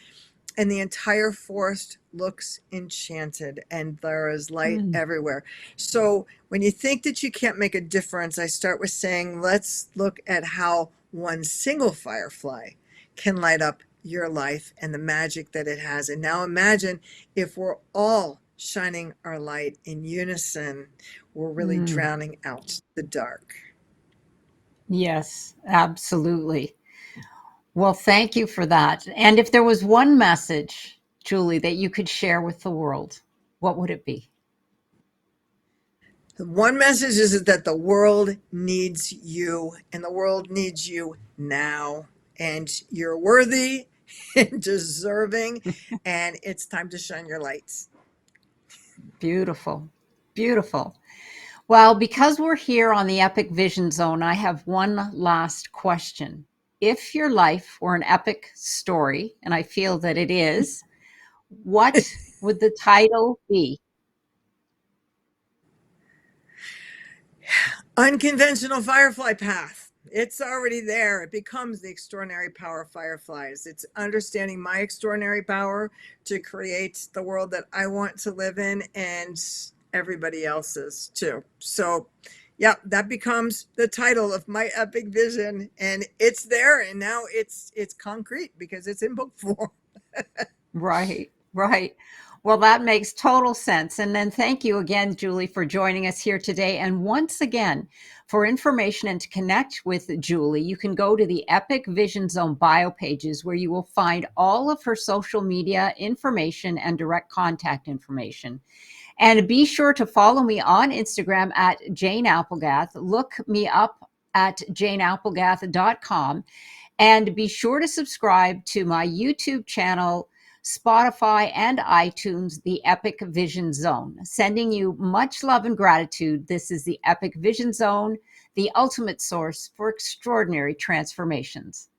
and the entire forest looks enchanted, and there is light Mm. everywhere. So when you think that you can't make a difference, I start with saying, let's look at how one single firefly can light up your life and the magic that it has. And now imagine if we're all shining our light in unison, we're really Mm. drowning out the dark. Yes, absolutely. Well, thank you for that. And if there was one message, Julie, that you could share with the world, what would it be? The one message is that the world needs you, and the world needs you now. And you're worthy and deserving, and it's time to shine your lights. Beautiful. Beautiful. Well, because we're here on the Epic Vision Zone, I have one last question. If your life were an epic story, and I feel that it is, what would the title be? Unconventional firefly path. It's already there. It becomes the extraordinary power of fireflies. It's understanding my extraordinary power to create the world that I want to live in, and everybody else's too. So yeah, that becomes the title of my epic vision, and it's there, and now it's concrete because it's in book form. Right, right. Well, that makes total sense. And then thank you again, Julie, for joining us here today. And once again, for information and to connect with Julie, you can go to the Epic Vision Zone bio pages where you will find all of her social media information and direct contact information. And be sure to follow me on Instagram at Jane Applegath. Look me up at janeapplegath.com. And be sure to subscribe to my YouTube channel, Spotify, and iTunes, The Epic Vision Zone. Sending you much love and gratitude. This is the Epic Vision Zone, the ultimate source for extraordinary transformations.